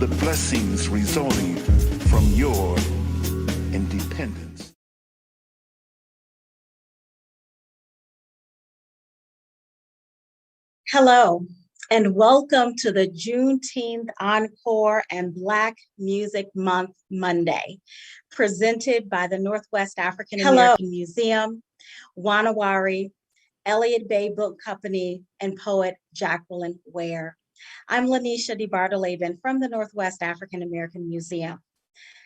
the blessings resulting from your independence. Hello, and welcome to the Juneteenth Encore and Black Music Month Monday, presented by the Northwest African American Museum, Wanawari, Elliott Bay Book Company, and poet Jacqueline Ware. I'm Lanisha DeBartoleben from the Northwest African American Museum.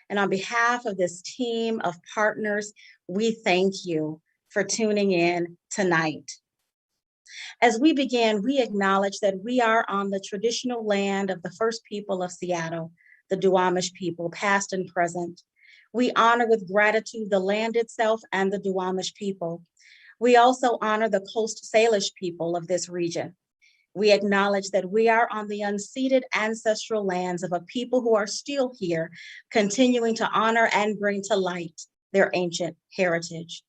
And on behalf of this team of partners, we thank you for tuning in tonight. As we begin, we acknowledge that we are on the traditional land of the first people of Seattle, the Duwamish people, past and present. We honor with gratitude the land itself and the Duwamish people. We also honor the Coast Salish people of this region. We acknowledge that we are on the unceded ancestral lands of a people who are still here, continuing to honor and bring to light their ancient heritage.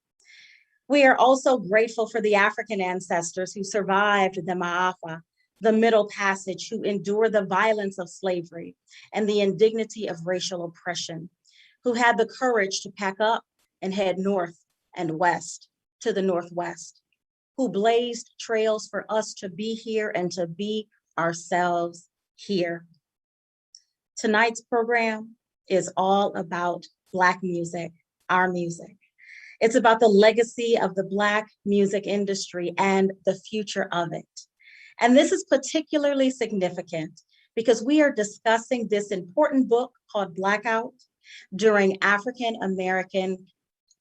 We are also grateful for the African ancestors who survived the Ma'afa, the Middle Passage, who endured the violence of slavery and the indignity of racial oppression, who had the courage to pack up and head north and west to the Northwest, who blazed trails for us to be here and to be ourselves here. Tonight's program is all about Black music, our music. It's about the legacy of the Black music industry and the future of it. And this is particularly significant because we are discussing this important book called BlackOut during African American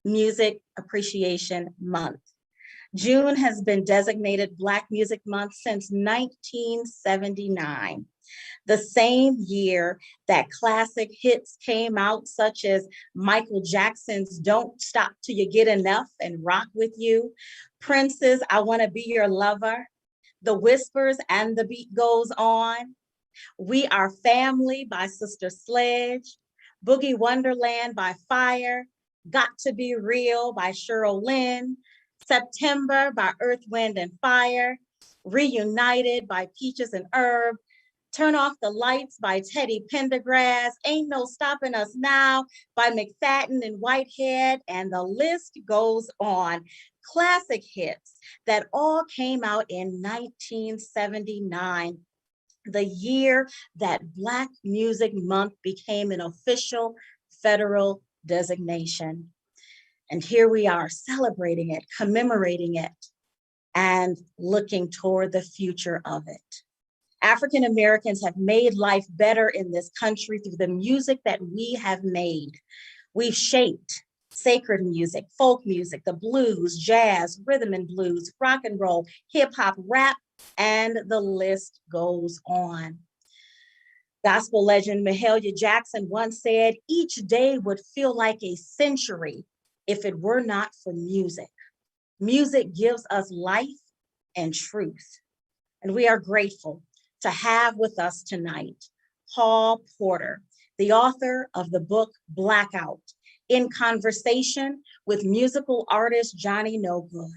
Music Appreciation Month. June has been designated Black Music Month since 1979. The same year that classic hits came out, such as Michael Jackson's Don't Stop Till You Get Enough and Rock With You, Prince's I Wanna Be Your Lover, The Whispers and The Beat Goes On, We Are Family by Sister Sledge, Boogie Wonderland by Fire, Got to Be Real by Cheryl Lynn, September by Earth, Wind and Fire, Reunited by Peaches and Herb, Turn Off the Lights by Teddy Pendergrass, Ain't No Stopping Us Now by McFadden and Whitehead, and the list goes on. Classic hits that all came out in 1979, the year that Black Music Month became an official federal designation. And here we are celebrating it, commemorating it, and looking toward the future of it. African Americans have made life better in this country through the music that we have made. We've shaped sacred music, folk music, the blues, jazz, rhythm and blues, rock and roll, hip hop, rap, and the list goes on. Gospel legend Mahalia Jackson once said, "Each day would feel like a century if it were not for music. Music gives us life and truth." And we are grateful to have with us tonight Paul Porter, the author of the book BlackOut, in conversation with musical artist Johnny Nogood.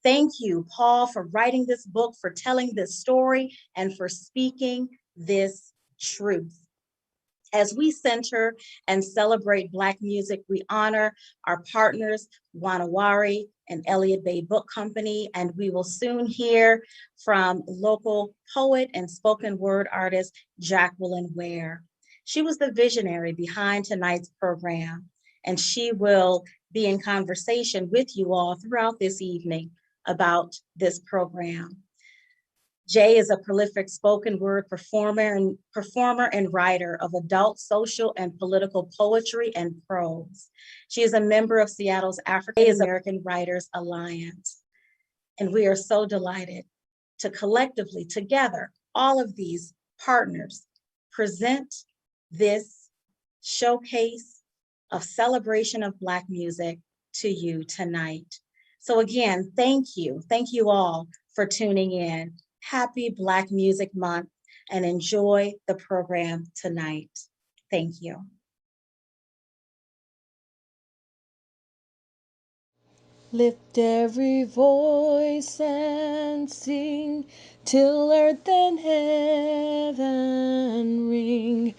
Thank you, Paul, for writing this book, for telling this story, and for speaking this truth. As we center and celebrate Black music, we honor our partners, Wanawari and Elliott Bay Book Company, and we will soon hear from local poet and spoken word artist, Jacqueline Ware. She was the visionary behind tonight's program, and she will be in conversation with you all throughout this evening about this program. Jay is a prolific spoken word performer and writer of adult, social, and political poetry and prose. She is a member of Seattle's African American Writers Alliance. And we are so delighted to collectively, together, all of these partners, present this showcase of celebration of Black music to you tonight. So again, thank you all for tuning in. Happy Black Music Month, and enjoy the program tonight. Thank you. Lift every voice and sing till earth and heaven ring.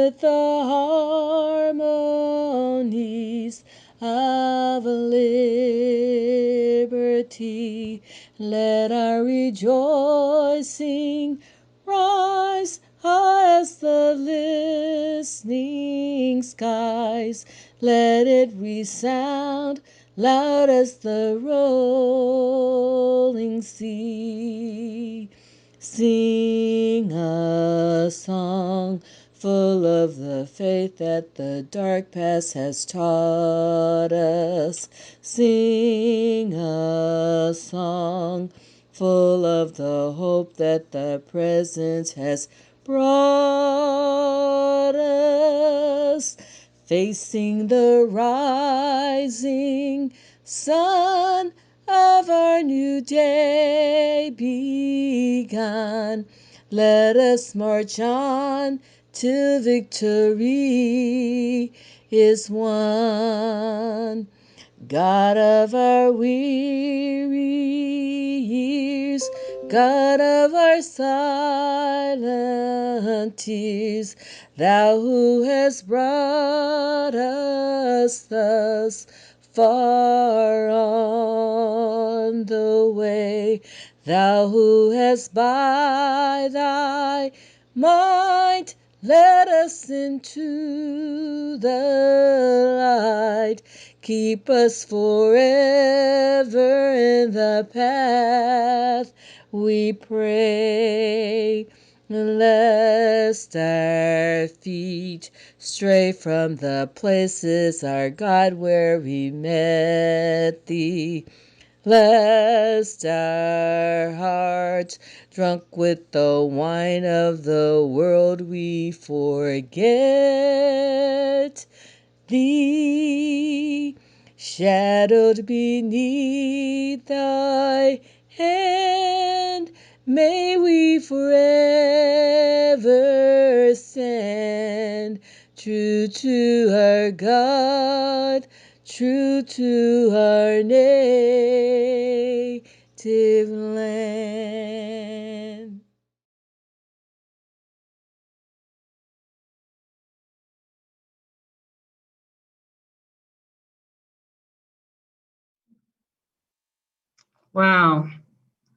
with the harmonies of liberty. Let our rejoicing rise high as the listening skies. Let it resound loud as the rolling sea. Sing a song full of the faith that the dark past has taught us. Sing a song full of the hope that the present has brought us. Facing the rising sun of our new day begun, let us march on till victory is won. God of our weary years, God of our silent tears, Thou who hast brought us thus far on the way, Thou who hast by Thy might led us into the light. Keep us forever in the path, we pray, lest our feet stray from the places, our God, where we met Thee. Lest our hearts, drunk with the wine of the world, we forget Thee. Shadowed beneath Thy hand, may we forever stand, true to our God, true to our native land. Wow.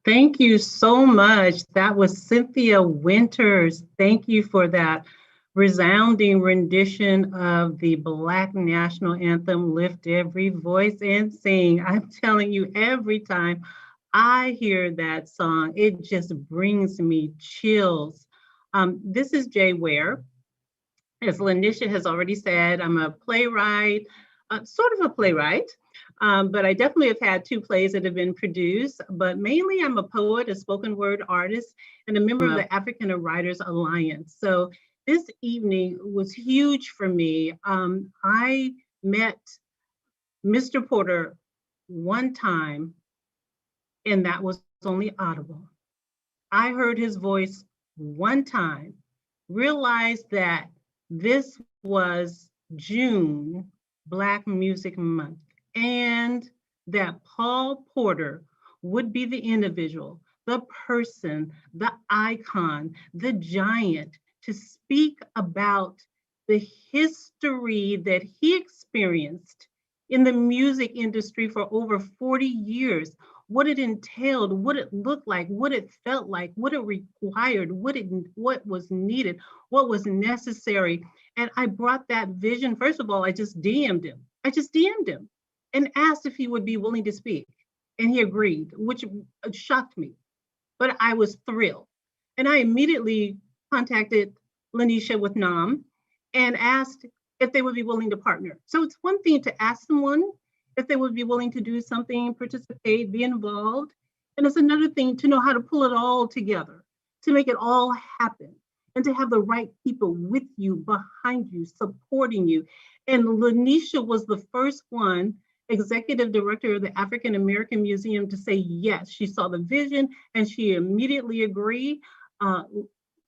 Thank you so much. That was Cynthia Winters. Thank you for that resounding rendition of the Black National Anthem, Lift Every Voice and Sing. I'm telling you, every time I hear that song, it just brings me chills. This is Jay Ware. As Lanisha has already said, I'm a playwright, sort of a playwright, but I definitely have had 2 plays that have been produced, but mainly I'm a poet, a spoken word artist, and a member of the African Writers Alliance. So this evening was huge for me. I met Mr. Porter one time, and that was only audible. I heard his voice one time, realized that this was June, Black Music Month, and that Paul Porter would be the individual, the person, the icon, the giant to speak about the history that he experienced in the music industry for over 40 years, what it entailed, what it looked like, what it felt like, what it required, what was needed, what was necessary. And I brought that vision. First of all, I just DM'd him. And asked if he would be willing to speak. And he agreed, which shocked me, but I was thrilled. And I immediately contacted Lanisha with NAAM and asked if they would be willing to partner. So it's one thing to ask someone if they would be willing to do something, participate, be involved. And it's another thing to know how to pull it all together, to make it all happen, and to have the right people with you, behind you, supporting you. And Lanisha was the first one, executive director of the African American Museum, to say yes. She saw the vision and she immediately agreed.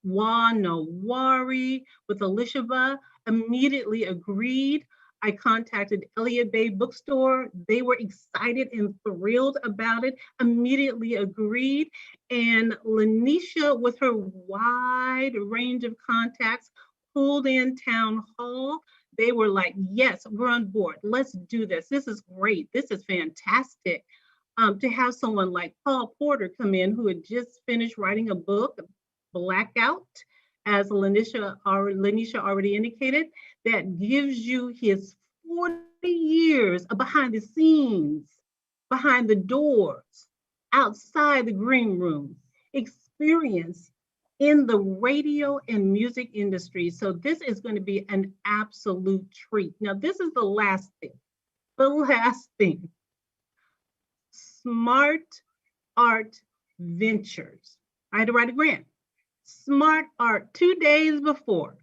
Wanawari with Elishaba immediately agreed. I contacted Elliott Bay Bookstore. They were excited and thrilled about it, immediately agreed. And Lanisha, with her wide range of contacts, pulled in town hall, they were like, yes, we're on board. Let's do this. This is great. This is fantastic. To have someone like Paul Porter come in, who had just finished writing a book, BlackOut, as Lanisha already indicated, that gives you his 40 years of behind the scenes, behind the doors, outside the green room, experience in the radio and music industry. So this is going to be an absolute treat. Now, this is the last thing. The last thing. Smart Art Ventures. I had to write a grant. Smart Art, 2 days before,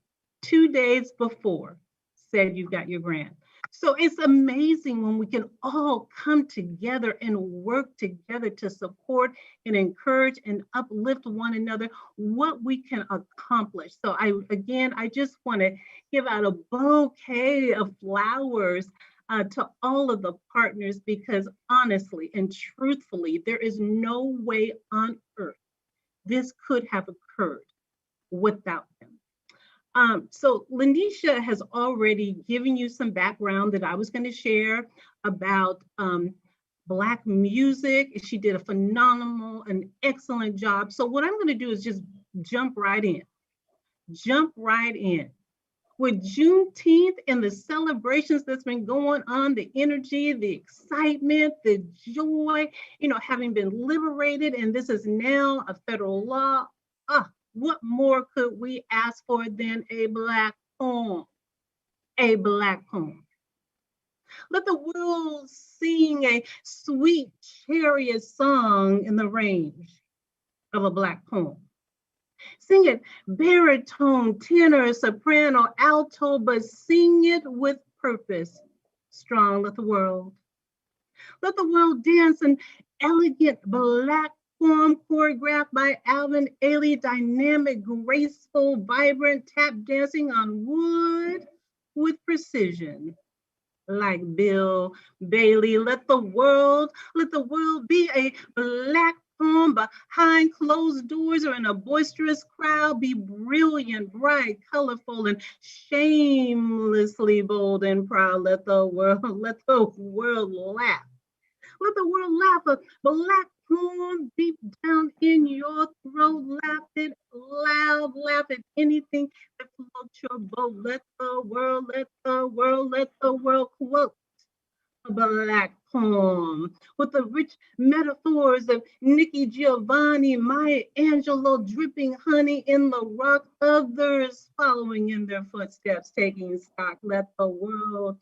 said you've got your grant. So it's amazing when we can all come together and work together to support and encourage and uplift one another, what we can accomplish. So I just want to give out a bouquet of flowers to all of the partners, because honestly and truthfully, there is no way on earth this could have occurred without them. So Lanisha has already given you some background that I was going to share about Black music. She did a phenomenal and excellent job. So what I'm going to do is just jump right in. With Juneteenth and the celebrations that's been going on, the energy, the excitement, the joy, having been liberated, and this is now a federal law. What more could we ask for than a Black poem? A Black poem. Let the world sing a sweet chariot song in the range of a Black poem. Sing it baritone, tenor, soprano, alto, but sing it with purpose. Strong, let the world dance an elegant Black form choreographed by Alvin Ailey, dynamic, graceful, vibrant tap dancing on wood with precision. Like Bill Bailey, let the world be a Black poem behind closed doors or in a boisterous crowd, be brilliant, bright, colorful, and shamelessly bold and proud. Let the world laugh. Let the world laugh. A Black poem deep down in your throat. Laugh it loud. Laugh at anything that floats your boat. Let the world quote a Black poem with the rich metaphors of Nikki Giovanni, Maya Angelou, dripping honey in the rock, others following in their footsteps, taking stock. Let the world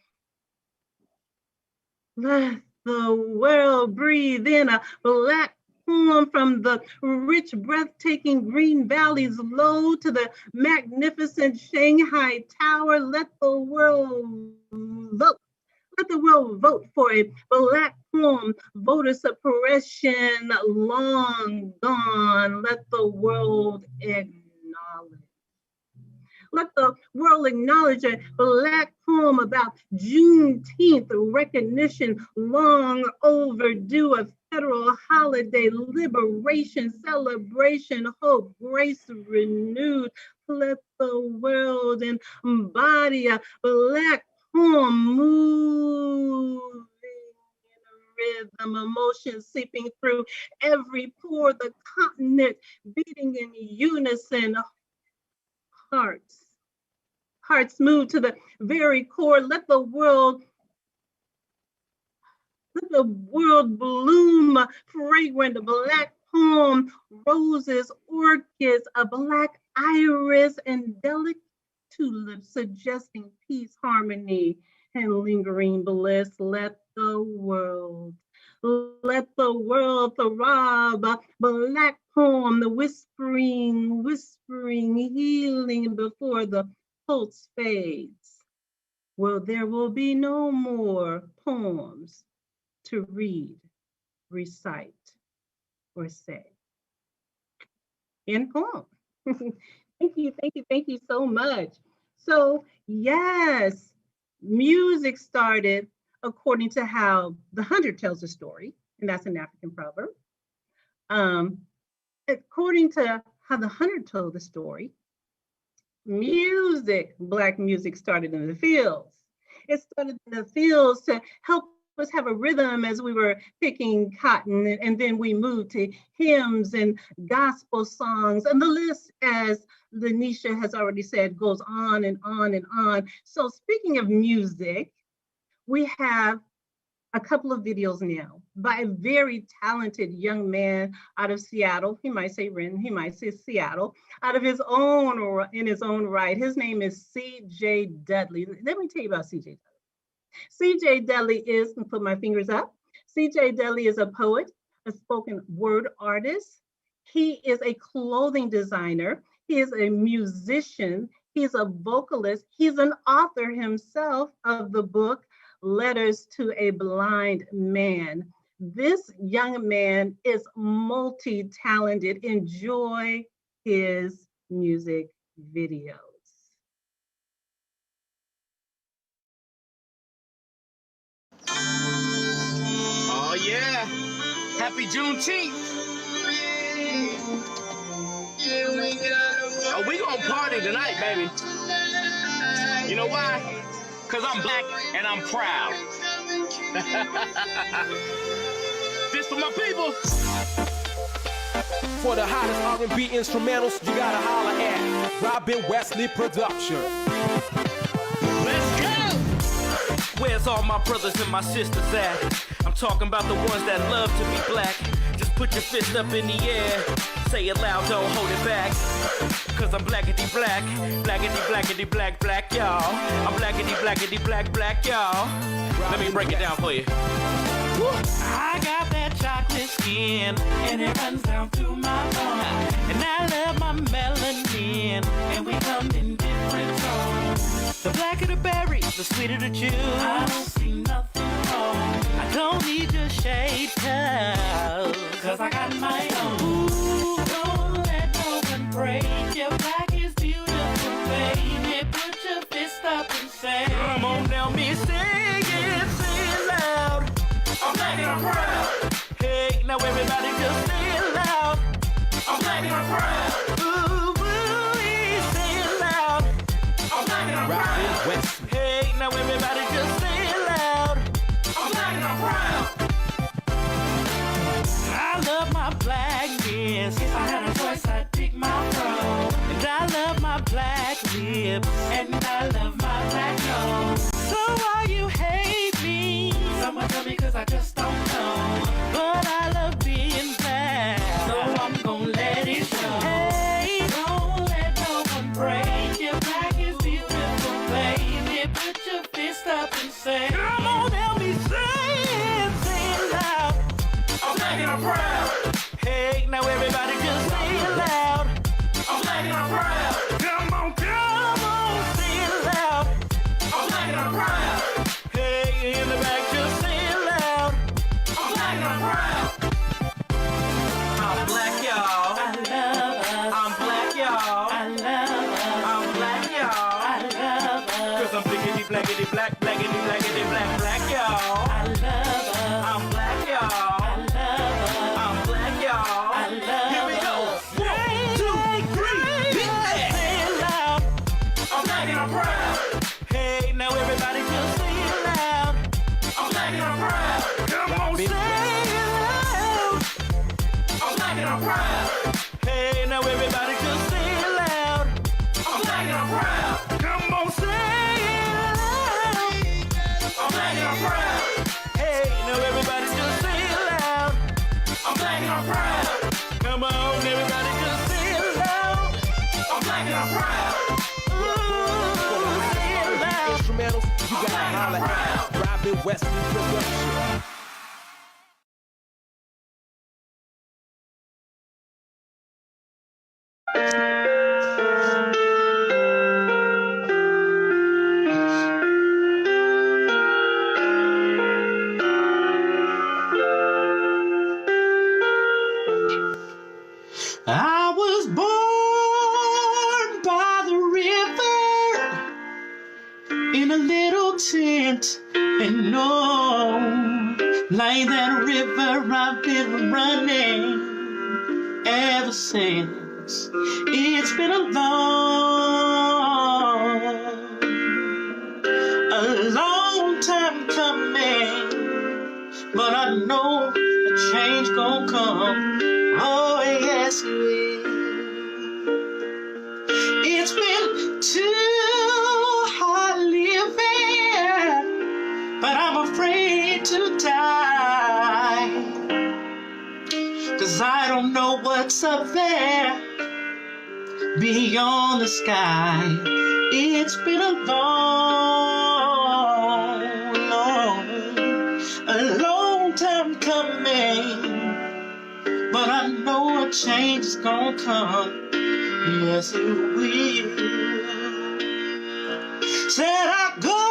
breathe in a Black poem, from the rich, breathtaking green valleys low to the magnificent Shanghai Tower. Let the world vote. Let the world vote for a Black poem. Voter suppression long gone. Let the world acknowledge. Let the world acknowledge a Black poem about Juneteenth, recognition long overdue, a federal holiday, liberation, celebration, hope, grace renewed. Let the world embody a Black poem, moving in a rhythm, emotion seeping through every pore, the continent beating in unison. Hearts move to the very core. Let the world bloom, fragrant Black poem, roses, orchids, a Black iris, and delicate tulips suggesting peace, harmony, and lingering bliss. Let the world throb, a Black poem, the whispering, healing before the pulse fades. Well, there will be no more poems to read, recite, or say. End poem. Thank you so much. So yes, music started according to how the hunter tells the story, and that's an African proverb. According to how the hunter told the story, music, Black music started in the fields. It started in the fields to help us have a rhythm as we were picking cotton, and then we moved to hymns and gospel songs, and the list, as Lanisha has already said, goes on and on and on. So speaking of music, we have a couple of videos now by a very talented young man out of Seattle. He might say Renton, he might say Seattle, out of his own, in his own right. His name is C.J. Dudley. Let me tell you about C.J. Dudley. C.J. Dudley is, and put my fingers up, C.J. Dudley is a poet, a spoken word artist. He is a clothing designer. He is a musician. He's a vocalist. He's an author himself of the book, Letters to a Blind Man. This young man is multi-talented. Enjoy his music videos. Oh yeah, happy Juneteenth. Oh, we gonna party tonight, baby. You know why? Cause I'm Black and I'm proud. This for my people. For the hottest R&B instrumentals, you gotta holler at Robin Wesley Production. Let's go! Where's all my brothers and my sisters at? I'm talking about the ones that love to be black. Just put your fist up in the air. Say it loud, don't hold it back. Cause I'm blackity black. Blackity blackity black black, y'all. I'm blackity blackity black black, y'all. Let me break it down for you. I got that chocolate skin, and it runs down through my bones. And I love my melanin, and we come in different tones. The blacker the berry, the sweeter the juice. I don't see nothing wrong. I don't need your shade, cause I got my own. Ooh, don't let no one break. Your black is beautiful, baby. Put your fist up and say, come on now, me, say it loud. I'm black and I'm proud. Hey, now everybody just say it loud. I'm black and I'm proud. Ooh, say it loud. I'm black and I'm proud. Hey, now everybody just say it loud. I'm black and I'm proud. I love my blackness. If I had a choice, I'd pick my fro. And I love my black lips. And I love my black nose. So why you hate me? Someone tell me cause I just don't know. But I love being black, so I'm gonna let it show. Hey, don't let no one break. Your black is beautiful, baby. Put your fist up and say, come on, help me say it loud. I'm black and I'm proud. Hey, now everybody just say it loud. I'm black and I'm proud. Come on, say it loud. I'm black and I'm proud. Hey, in the back, just say it loud. I'm black and I'm proud. I'm black, y'all. I love us. I'm black, y'all. I love us. I'm black, y'all. I love us. Cause I'm blackity black, blackity blackity black, black, y'all. I love us. I'm black, y'all. I love us. I'm black, y'all. I love us. Here we go. 1, 2, 3. Hit that. Say it loud. I'm black and I'm proud. Hey, now everybody just say it loud. I'm black and I'm proud. Come on, say it loud. I'm black and I'm proud. Hey, now everybody just say it loud. I'm black and I'm proud. Come on, say it loud. I'm black and I'm proud. Hey, now everybody just say it loud. I'm black and I'm proud. Come on, everybody just say it loud. I'm black and I'm proud. Ooh, say it loud. Instrumentals, you gotta holler at Robin Wesley Production. I was born by the river in a little tent, and no, like that river I've been running ever since. It's been a long come. Oh, yes, it will. It's been too hard living, but I'm afraid to die, 'cause I don't know what's up there beyond the sky. It's been a long time coming, but I know a change is gonna come. Yes, it will. Said I go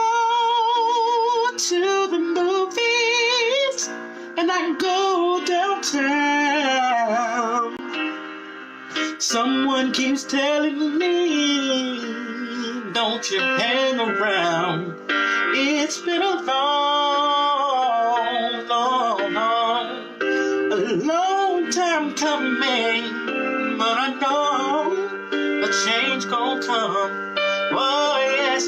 to the movies and I go downtown. Someone keeps telling me, don't you hang around. It's been a long time coming, but I know a change gonna come. Oh, yes.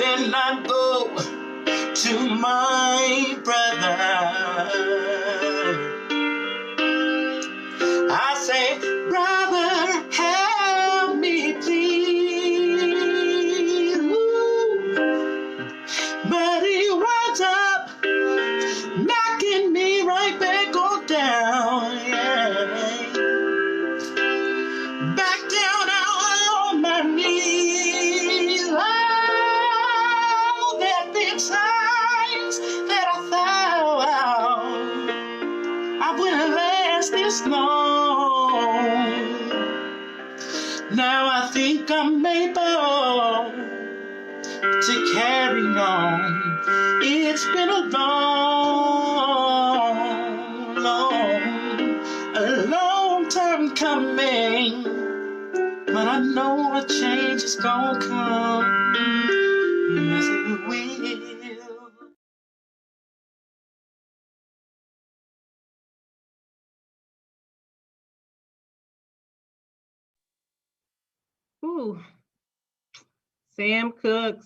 Then I go to my brother. I say, brother, help me please. Ooh. But he runs up, knocking me right back on down. Yeah. Back down on my knees. Oh, there have been times that I thought I wouldn't last this long. Now I think I'm able to carry on. It's been a long time coming, but I know a change is gonna come. Yes, it will. Ooh, Sam Cooke.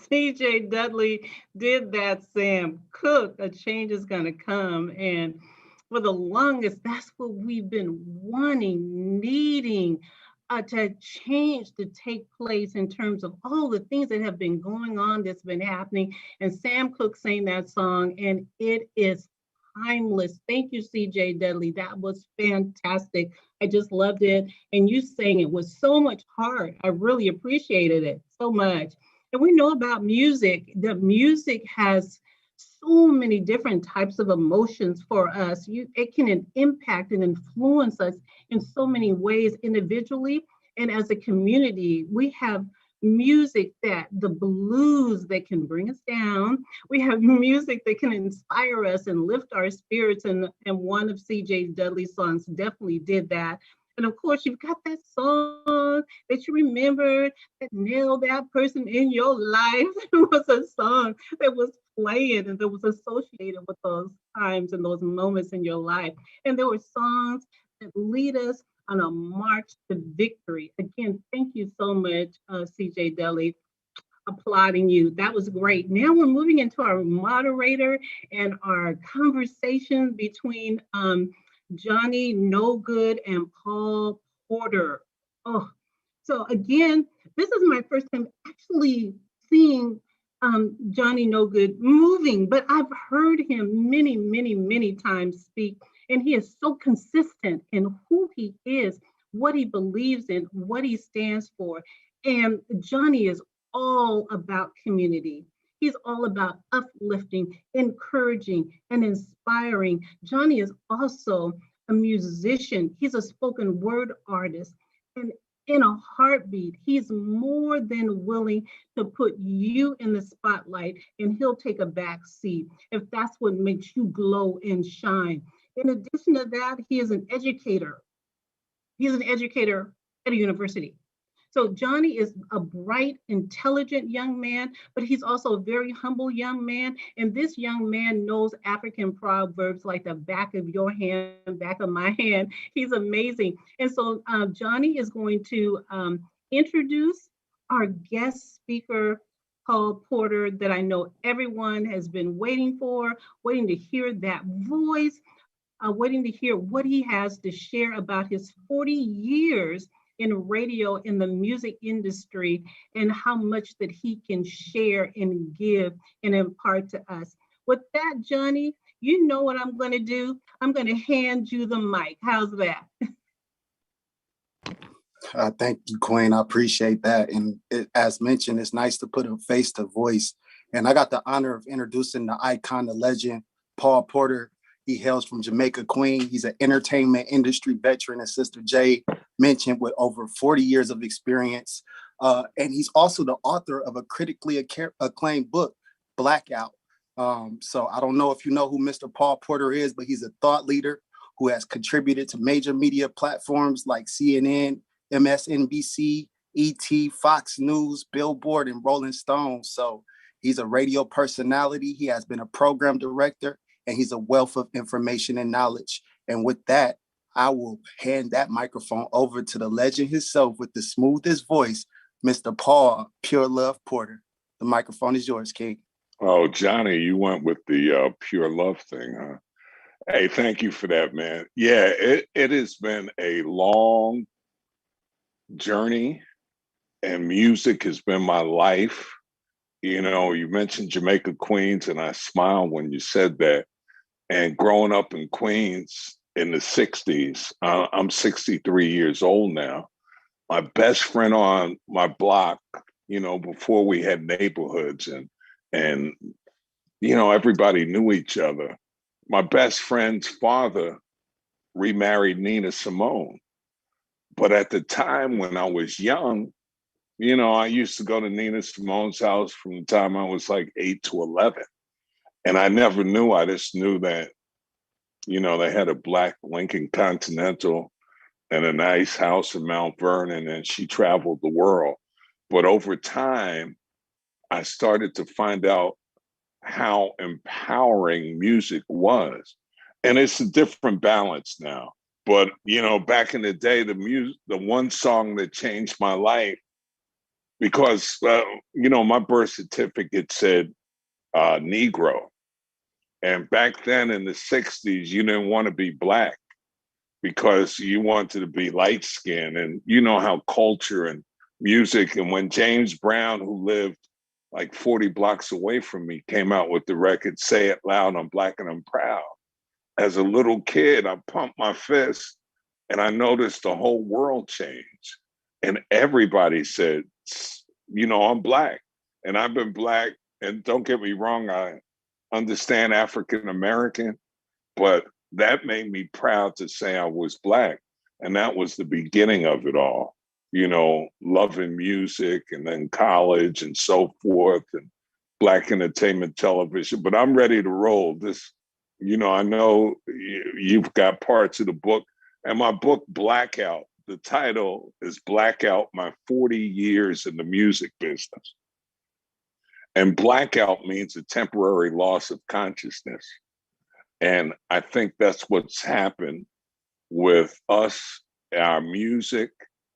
CJ Dudley did that, Sam Cooke. A change is gonna come. And for the longest, that's what we've been wanting, needing to change to take place in terms of all the things that have been going on, that's been happening. And Sam Cooke sang that song, and it is timeless. Thank you, CJ Dudley. That was fantastic. I just loved it. And you sang it with so much heart. I really appreciated it so much. And we know about music. The music has so many different types of emotions for us. It can impact and influence us in so many ways individually and as a community. We have music, that the blues that can bring us down. We have music that can inspire us and lift our spirits. And one of CJ Dudley's songs definitely did that. And of course, you've got that song that you remembered that nailed that person in your life. It was a song that was playing and that was associated with those times and those moments in your life. And there were songs that lead us on a march to victory. Again, thank you so much, CJ Dudley. Applauding you. That was great. Now we're moving into our moderator and our conversation between Johnny Nogood and Paul Porter. Oh, so again, this is my first time actually seeing Johnny Nogood moving, but I've heard him many, many, many times speak, and he is so consistent in who he is, what he believes in, what he stands for. And Johnny is all about community. He's all about uplifting, encouraging, and inspiring. Johnny is also a musician. He's a spoken word artist. And in a heartbeat, he's more than willing to put you in the spotlight, and he'll take a back seat if that's what makes you glow and shine. In addition to that, he is an educator. He's an educator at a university. So Johnny is a bright, intelligent young man, but he's also a very humble young man. And this young man knows African proverbs like the back of your hand, back of my hand. He's amazing. And so Johnny is going to introduce our guest speaker, Paul Porter that I know everyone has been waiting for, waiting to hear that voice, waiting to hear what he has to share about his 40 years in radio, in the music industry, and how much that he can share and give and impart to us. With that, Johnny, you know what I'm going to do? I'm going to hand you the mic. How's that? Thank you, Queen. I appreciate that. And as mentioned, it's nice to put a face to voice. And I got the honor of introducing the icon, the legend, Paul Porter. He hails from Jamaica, Queen. He's an entertainment industry veteran, as Sister J mentioned, with over 40 years of experience. And he's also the author of a critically acclaimed book, BlackOut. So I don't know if you know who Mr. Paul Porter is, but he's a thought leader who has contributed to major media platforms like CNN, MSNBC, ET, Fox News, Billboard, and Rolling Stone. So he's a radio personality. He has been a program director, and he's a wealth of information and knowledge. And with that, I will hand that microphone over to the legend himself with the smoothest voice, Mr. Paul Pure Love Porter. The microphone is yours, King. Oh, Johnny, you went with the pure love thing, huh? Hey, thank you for that, man. Yeah, it has been a long journey, and music has been my life. You know, you mentioned Jamaica, Queens, and I smiled when you said that. And growing up in Queens in the 60s, I'm 63 years old now. My best friend on my block, you know, before we had neighborhoods and you know, everybody knew each other. My best friend's father remarried Nina Simone. But at the time when I was young, you know, I used to go to Nina Simone's house from the time I was like 8 to 11. And I never knew, I just knew that, you know, they had a black Lincoln Continental and a nice house in Mount Vernon, and she traveled the world. But over time, I started to find out how empowering music was. And it's a different balance now. But, you know, back in the day, the one song that changed my life, because, you know, my birth certificate said Negro. And back then in the 60s, you didn't want to be black because you wanted to be light skinned. And you know how culture and music, and when James Brown, who lived like 40 blocks away from me, came out with the record, Say It Loud, I'm Black and I'm Proud. As a little kid, I pumped my fist and I noticed the whole world changed. And everybody said, you know, I'm black and I've been black. And don't get me wrong, I understand African American, but that made me proud to say I was black. And that was the beginning of it all. You know, loving music and then college and so forth and Black entertainment television. But I'm ready to roll this. You know, I know you've got parts of the book, and my book, BlackOut, the title is BlackOut, My 40 Years in the Music Business. And blackout means a temporary loss of consciousness. And I think that's what's happened with us, our music.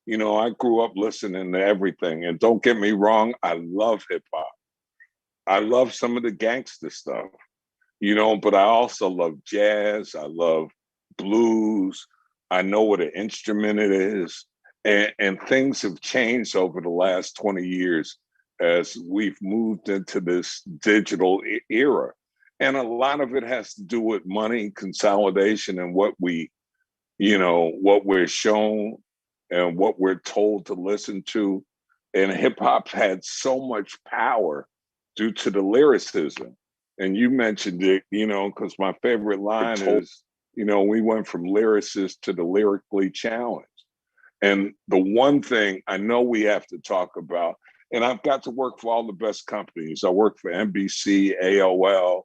You know, I grew up listening to everything. And don't get me wrong, I love hip hop. I love some of the gangster stuff, you know, but I also love jazz. I love blues. I know what an instrument it is. And things have changed over the last 20 years as we've moved into this digital era. And a lot of it has to do with money, consolidation, and what we, you know, what we're shown and what we're told to listen to. And hip hop had so much power due to the lyricism. And you mentioned it, you know, because my favorite line is, you know, we went from lyricist to the lyrically challenged. And the one thing I know we have to talk about, and I've got to work for all the best companies. I work for NBC, AOL,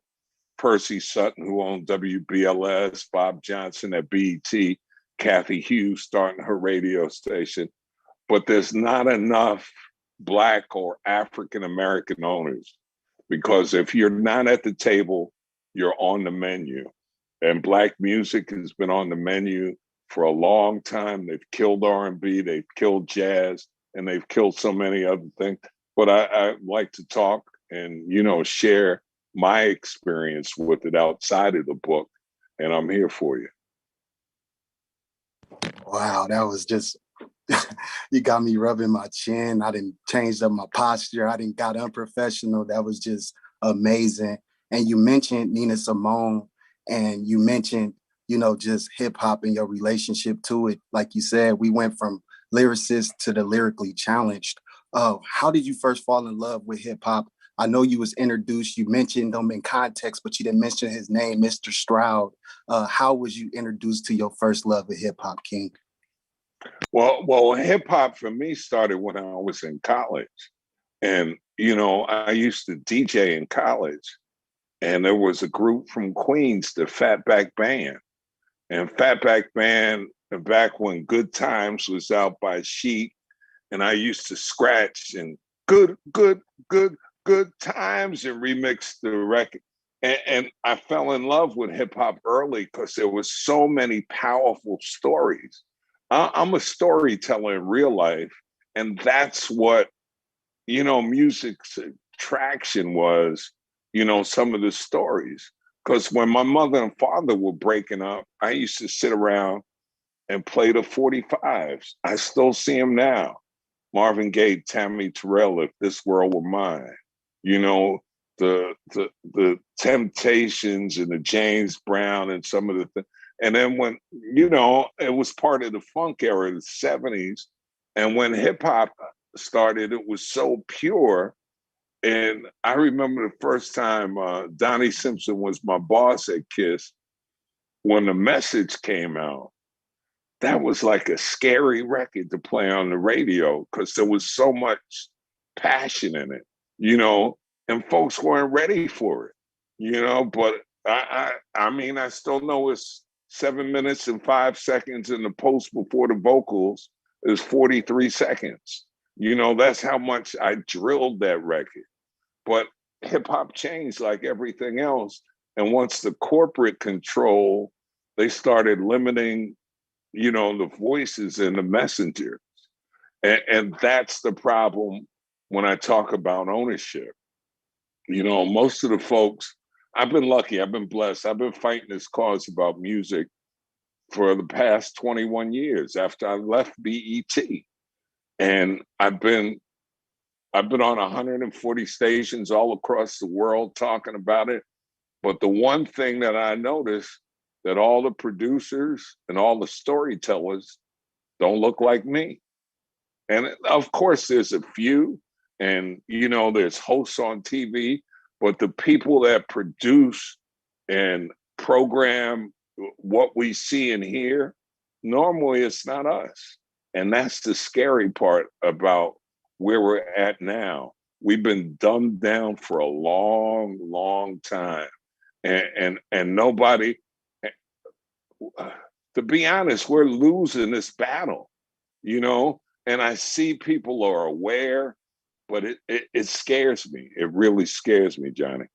Percy Sutton, who owned WBLS, Bob Johnson at BET, Kathy Hughes starting her radio station. But there's not enough Black or African American owners, because if you're not at the table, you're on the menu. And Black music has been on the menu for a long time. They've killed R&B, they've killed jazz, and they've killed so many other things. but I like to talk and, share my experience with it outside of the book. And I'm here for you. Wow, that was just, you got me rubbing my chin. I didn't change up my posture. I didn't got unprofessional. That was just amazing. And you mentioned Nina Simone, and you mentioned, just hip hop and your relationship to it. Like you said, we went from lyricist to the lyrically challenged. How did you first fall in love with hip hop? I know you was introduced, you mentioned him in context, but you didn't mention his name, Mr. Stroud. How was you introduced to your first love of hip hop, King? Well, hip hop for me started when I was in college. And, I used to DJ in college. And there was a group from Queens, the Fatback Band. And Fatback Band, back when Good Times was out by Sheet, and I used to scratch and good times and remix the record. And I fell in love with hip hop early because there was so many powerful stories. I'm a storyteller in real life, and that's what, music's attraction was, some of the stories. Because when my mother and father were breaking up, I used to sit around and play the 45s. I still see them now. Marvin Gaye, Tammy Terrell, If This World Were Mine. The Temptations and the James Brown and some of the things. And then when, it was part of the funk era, the 70s. And when hip hop started, it was so pure. And I remember the first time Donnie Simpson was my boss at KISS, when The Message came out, that was like a scary record to play on the radio because there was so much passion in it, and folks weren't ready for it, but I still know it's 7 minutes and 5 seconds, and the post before the vocals is 43 seconds. That's how much I drilled that record. But hip hop changed like everything else. And once the corporate control, they started limiting, the voices and the messengers. And that's the problem when I talk about ownership. Most of the folks, I've been lucky, I've been blessed. I've been fighting this cause about music for the past 21 years after I left BET. And I've been on 140 stations all across the world talking about it. But the one thing that I noticed, that all the producers and all the storytellers don't look like me. And of course, there's a few, and, there's hosts on TV, but the people that produce and program what we see and hear, normally it's not us. And that's the scary part about where we're at now. We've been dumbed down for a long, long time. And nobody, to be honest, we're losing this battle, and I see people are aware, but it scares me. It really scares me, Johnny.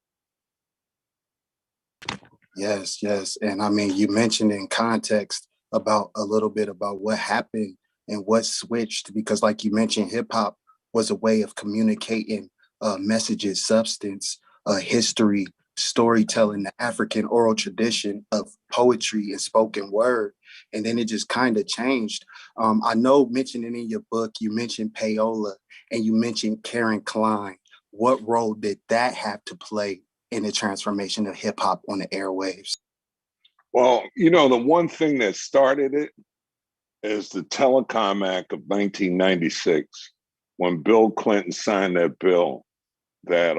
Yes. And I mean, you mentioned in context about a little bit about what happened and what switched, because like you mentioned, hip hop was a way of communicating messages, substance, history, storytelling, the African oral tradition of poetry and spoken word. And then it just kind of changed. I know mentioning in your book, you mentioned payola and you mentioned Karen Klein. What role did that have to play in the transformation of hip hop on the airwaves? Well, the one thing that started it is the Telecom Act of 1996, when Bill Clinton signed that bill that,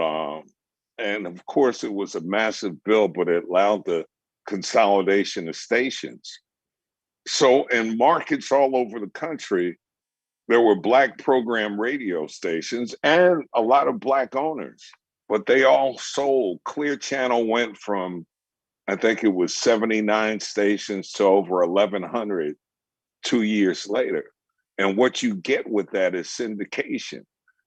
and of course it was a massive bill, but it allowed the consolidation of stations. So in markets all over the country, there were Black program radio stations and a lot of Black owners, but they all sold. Clear Channel went from, I think it was 79 stations to over 1,100 2 years later. And what you get with that is syndication.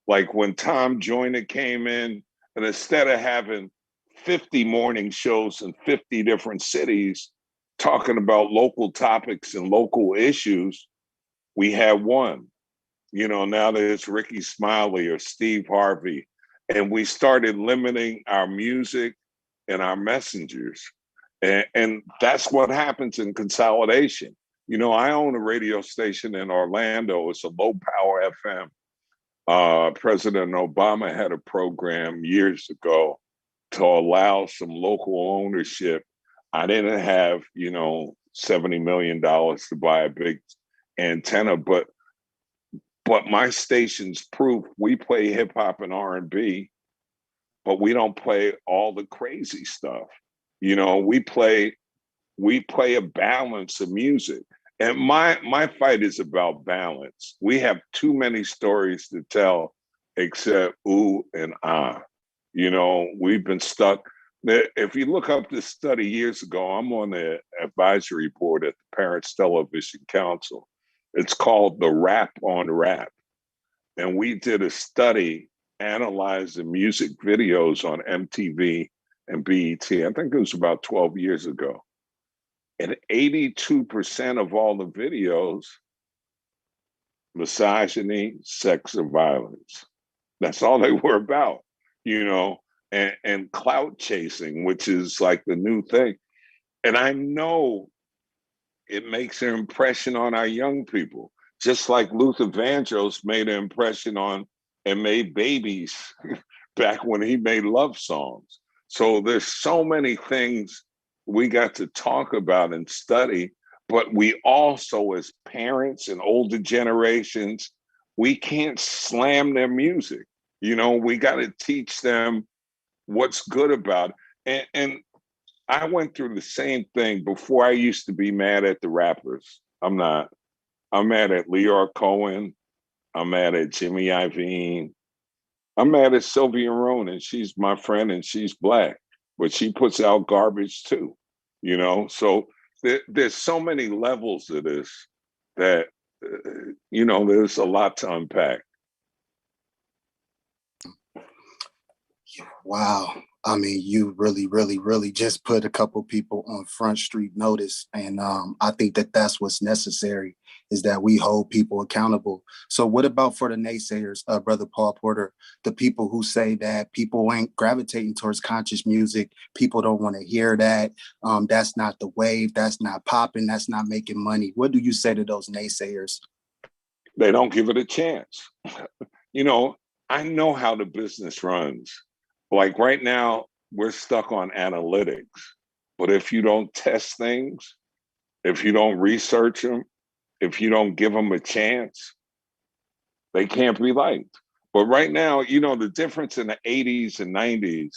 Like when Tom Joyner came in, and instead of having 50 morning shows in 50 different cities talking about local topics and local issues, we had one. Now there's Ricky Smiley or Steve Harvey. And we started limiting our music and our messengers. And that's what happens in consolidation. I own a radio station in Orlando. It's a low power FM. President Obama had a program years ago to allow some local ownership. I didn't have, $70 million to buy a big antenna, but my station's proof we play hip hop and R&B, but we don't play all the crazy stuff. We play a balance of music. And my fight is about balance. We have too many stories to tell except ooh and ah. We've been stuck. If you look up this study years ago, I'm on the advisory board at the Parents Television Council. It's called the Rap on Rap. And we did a study analyzing music videos on MTV and BET. I think it was about 12 years ago. And 82% of all the videos, misogyny, sex, or violence. That's all they were about, and clout chasing, which is like the new thing. And I know it makes an impression on our young people, just like Luther Vandross made an impression on and made babies back when he made love songs. So there's so many things we got to talk about and study, but we also, as parents and older generations, we can't slam their music. We got to teach them what's good about it. And I went through the same thing before. I used to be mad at the rappers. I'm not. I'm mad at Leor Cohen. I'm mad at Jimmy Iovine. I'm mad at Sylvia Ronan. She's my friend and she's Black, but she puts out garbage too, So there's so many levels of this that, there's a lot to unpack. Wow. I mean, you really, really, really just put a couple people on Front Street notice. And I think that that's what's necessary, is that we hold people accountable. So what about for the naysayers, Brother Paul Porter, the people who say that people ain't gravitating towards conscious music, people don't want to hear that, that's not the wave, that's not popping, that's not making money. What do you say to those naysayers? They don't give it a chance. I know how the business runs. Like right now, we're stuck on analytics. But if you don't test things, if you don't research them, if you don't give them a chance, they can't be liked. But right now, the difference in the 80s and 90s,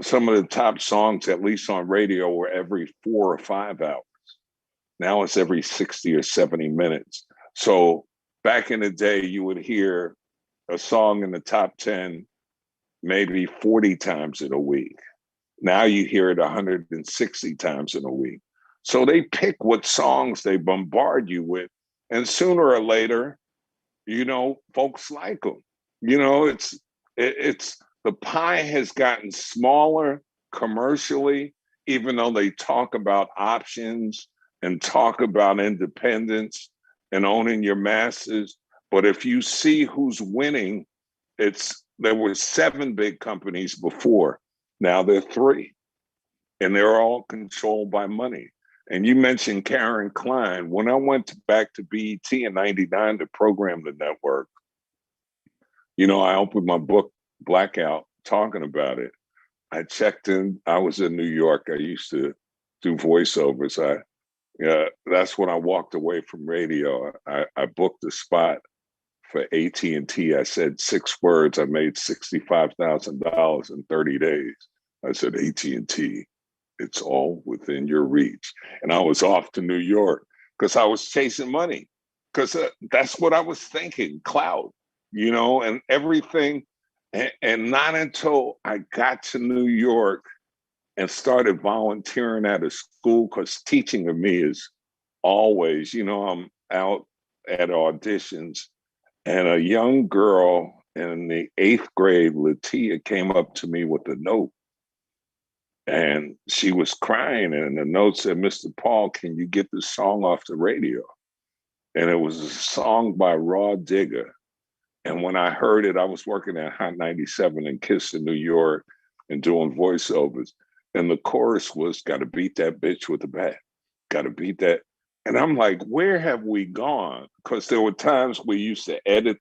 some of the top songs, at least on radio, were every 4 or 5 hours. Now it's every 60 or 70 minutes. So back in the day, you would hear a song in the top 10 maybe 40 times in a week. Now you hear it 160 times in a week. So they pick what songs they bombard you with. And sooner or later, folks like them. It's the pie has gotten smaller commercially, even though they talk about options and talk about independence and owning your masses. But if you see who's winning, there were 7 big companies before. Now there are 3. And they're all controlled by money. And you mentioned Karen Klein. When I went back to BET in '99 to program the network, I opened my book, BlackOut, talking about it. I checked in. I was in New York. I used to do voiceovers. That's when I walked away from radio. I booked a spot for AT&T. I said 6 words. I made $65,000 in 30 days. I said, AT&T, it's all within your reach. And I was off to New York because I was chasing money, because that's what I was thinking, cloud, and everything. And not until I got to New York and started volunteering at a school, because teaching to me is always, I'm out at auditions. And a young girl in the 8th grade, Latia, came up to me with a note. And she was crying, and the note said, Mr. Paul, can you get this song off the radio? and it was a song by Raw Digger. And when I heard it, I was working at Hot 97 in Kissimmee, New York, and doing voiceovers. And the chorus was, "Gotta beat that bitch with a bat. Gotta beat that." And I'm like, where have we gone? Because there were times we used to edit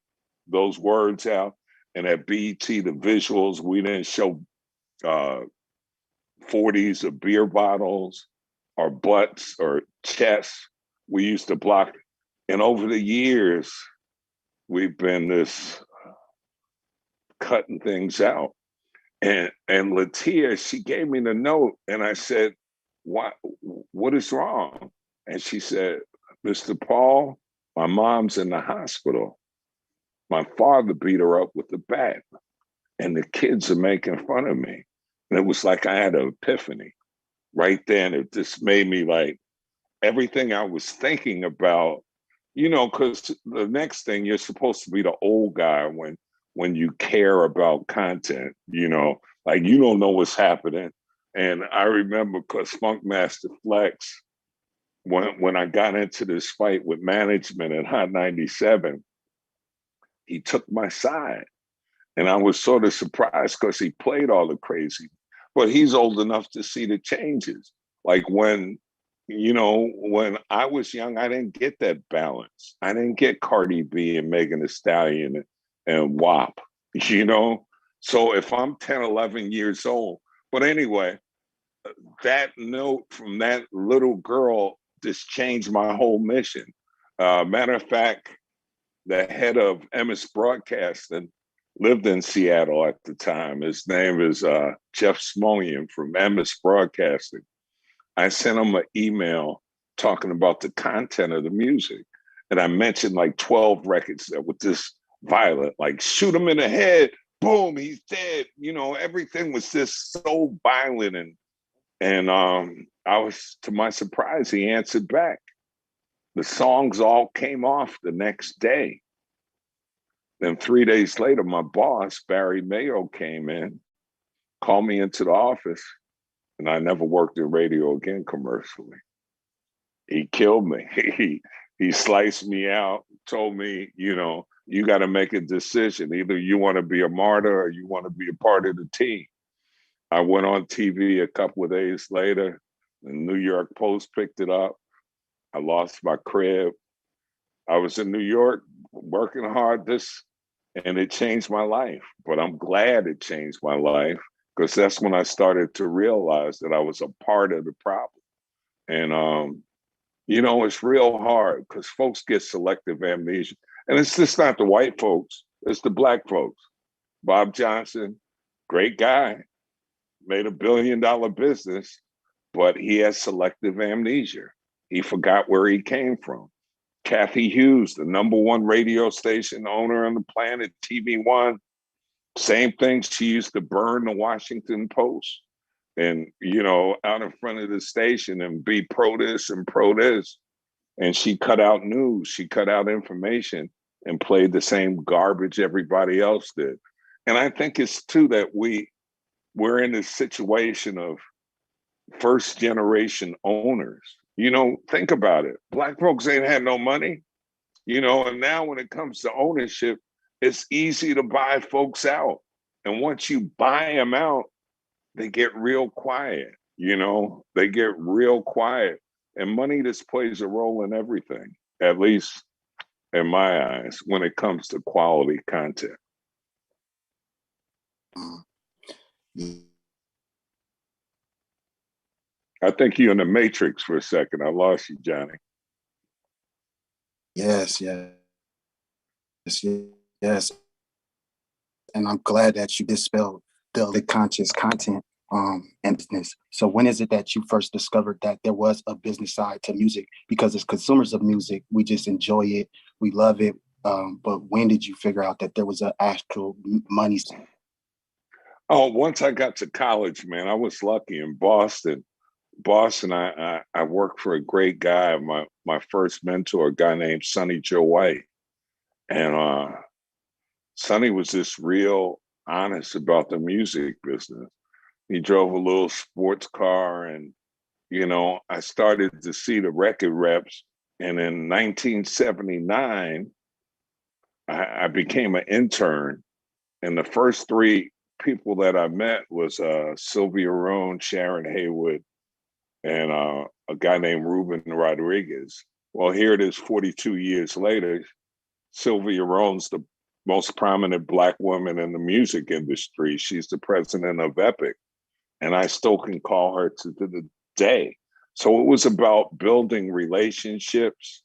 those words out. And at BET, the visuals, we didn't show 40s or beer bottles or butts or chests. We used to block. And over the years, we've been this cutting things out. And Latia, she gave me the note, and I said, what is wrong? And she said, "Mr. Paul, my mom's in the hospital. My father beat her up with a bat, and the kids are making fun of me." And it was like I had an epiphany right then. It just made me like everything I was thinking about, because the next thing, you're supposed to be the old guy when you care about content, like you don't know what's happening. And I remember because Funk Master Flex, when I got into this fight with management at Hot 97, he took my side. And I was sort of surprised because he played all the crazy, but he's old enough to see the changes. Like when I was young, I didn't get that balance. I didn't get Cardi B and Megan Thee Stallion and WAP, So if I'm 10, 11 years old, but anyway, that note from that little girl just changed my whole mission. Matter of fact, the head of MS Broadcasting lived in Seattle at the time. His name is Jeff Smolian from MS Broadcasting. I sent him an email talking about the content of the music. And I mentioned like 12 records that were just violent, like shoot him in the head, boom, he's dead. Everything was just so violent. And I was, to my surprise, he answered back. The songs all came off the next day. Then 3 days later, my boss, Barry Mayo, came in, called me into the office, and I never worked in radio again commercially. He killed me. He sliced me out, told me, you got to make a decision. Either you want to be a martyr or you want to be a part of the team. I went on TV a couple of days later. The New York Post picked it up. I lost my crib. I was in New York working hard, and it changed my life. But I'm glad it changed my life because that's when I started to realize that I was a part of the problem. And, it's real hard because folks get selective amnesia. And it's just not the white folks, it's the Black folks. Bob Johnson, great guy, made $1 billion business, but he has selective amnesia. He forgot where he came from. Kathy Hughes, the #1 radio station owner on the planet, TV One, same thing. She used to burn the Washington Post and, out in front of the station and be pro this and pro this. And she cut out news, she cut out information and played the same garbage everybody else did. And I think it's too that we're in this situation of first generation owners. Think about it. Black folks ain't had no money, and now when it comes to ownership, it's easy to buy folks out. And once you buy them out, they get real quiet, they get real quiet. And money just plays a role in everything, at least in my eyes, when it comes to quality content. I think you're in the matrix for a second. I lost you, Johnny. Yes. And I'm glad that you dispelled the conscious content and business. So when is it that you first discovered that there was a business side to music? Because as consumers of music, we just enjoy it, we love it. But when did you figure out that there was an actual money side? Oh, once I got to college, man, I was lucky in Boston. I worked for a great guy, my first mentor, a guy named Sonny Joe White. And Sonny was just real honest about the music business. He drove a little sports car and, I started to see the record reps And in 1979, I became an intern. And the first three people that I met was Sylvia Rohn, Sharon Haywood, and a guy named Ruben Rodriguez. Well, here it is 42 years later. Sylvia Rohn's the most prominent Black woman in the music industry. She's the president of Epic. And I still can call her to the day. So it was about building relationships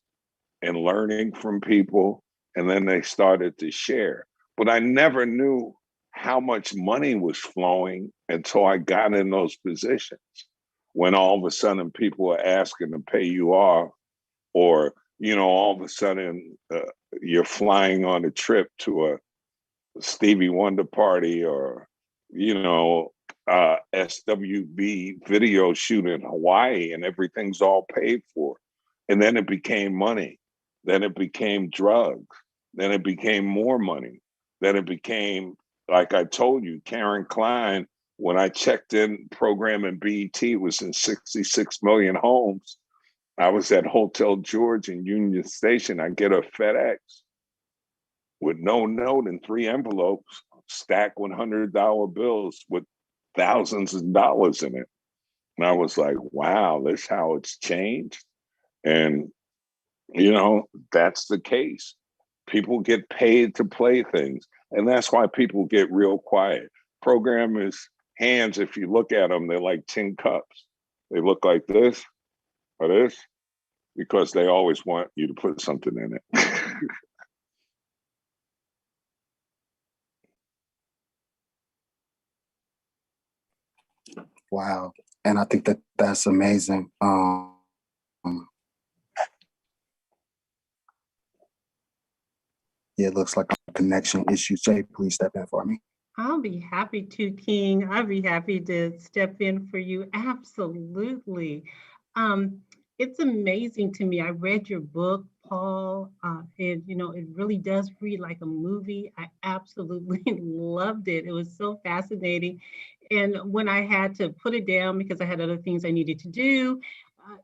and learning from people. And then they started to share. But I never knew how much money was flowing until I got in those positions. When all of a sudden people are asking to pay you off, or, you know, all of a sudden you're flying on a trip to a Stevie Wonder party, or, you know, SWV video shoot in Hawaii, and everything's all paid for. And then it became money. Then it became drugs. Then it became more money. Then it became, like I told you, Karen Klein, when I checked in programming BET, it was in 66 million homes. I was at Hotel George in Union Station. I get a FedEx with no note and 3 envelopes, stacked $100 bills with thousands of dollars in it. And I was like, wow, this is how it's changed. And, you know, that's the case. People get paid to play things. And that's why people get real quiet. Programmers' hands, if you look at them, they're like tin cups. They look like this or this, because they always want you to put something in it. Wow. And I think that that's amazing. Yeah, it looks like a connection issue. Jay, please step in for me. I'll be happy to, King. I'll be happy to step in for you. Absolutely. It's amazing to me. I read your book, Paul, and you know, it really does read like a movie. I absolutely loved it. It was so fascinating. And when I had to put it down because I had other things I needed to do,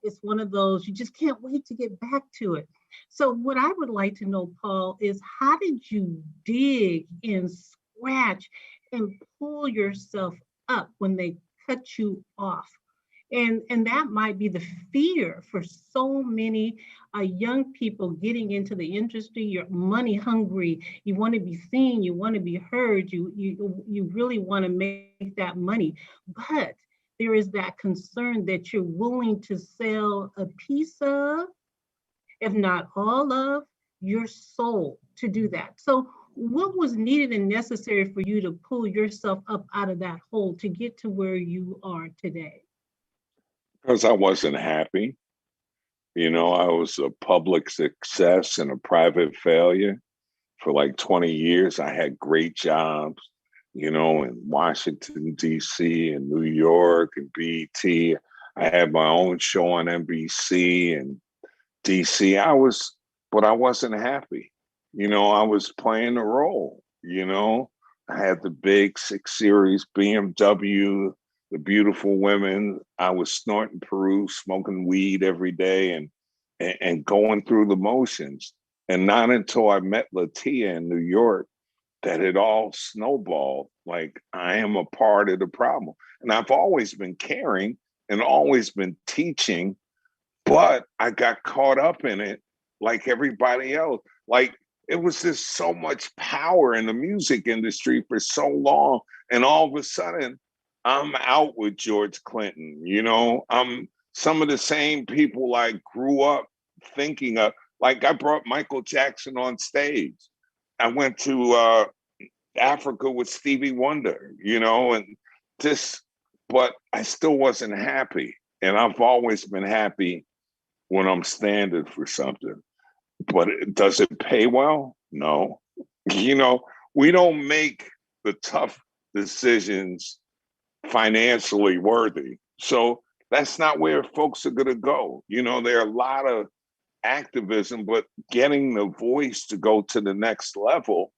it's one of those, you just can't wait to get back to it. So what I would like to know, Paul, is how did you dig and scratch and pull yourself up when they cut you off? And that might be the fear for so many young people getting into the industry. You're money hungry. You want to be seen. You want to be heard. You really want to make that money. But there is that concern that you're willing to sell a piece of, if not all of, your soul to do that. So what was needed and necessary for you to pull yourself up out of that hole to get to where you are today? Because I wasn't happy. You know, I was a public success and a private failure for like 20 years. I had great jobs, you know, in Washington, D.C. and New York and BET. I had my own show on NBC and DC. But I wasn't happy. You know, I was playing a role, you know. I had the big 6 Series BMW, the beautiful women. I was snorting Peru, smoking weed every day and going through the motions. And not until I met Latia in New York that it all snowballed. Like, I am a part of the problem. And I've always been caring and always been teaching, but I got caught up in it like everybody else. Like, it was just so much power in the music industry for so long. And all of a sudden, I'm out with George Clinton. You know, I'm some of the same people I grew up thinking of. Like, I brought Michael Jackson on stage. I went to Africa with Stevie Wonder, you know, and just, but I still wasn't happy. And I've always been happy when I'm standing for something. But does it pay well? No. You know, we don't make the tough decisions financially worthy. So that's not where folks are going to go. You know, there are a lot of activism, but getting the voice to go to the next level,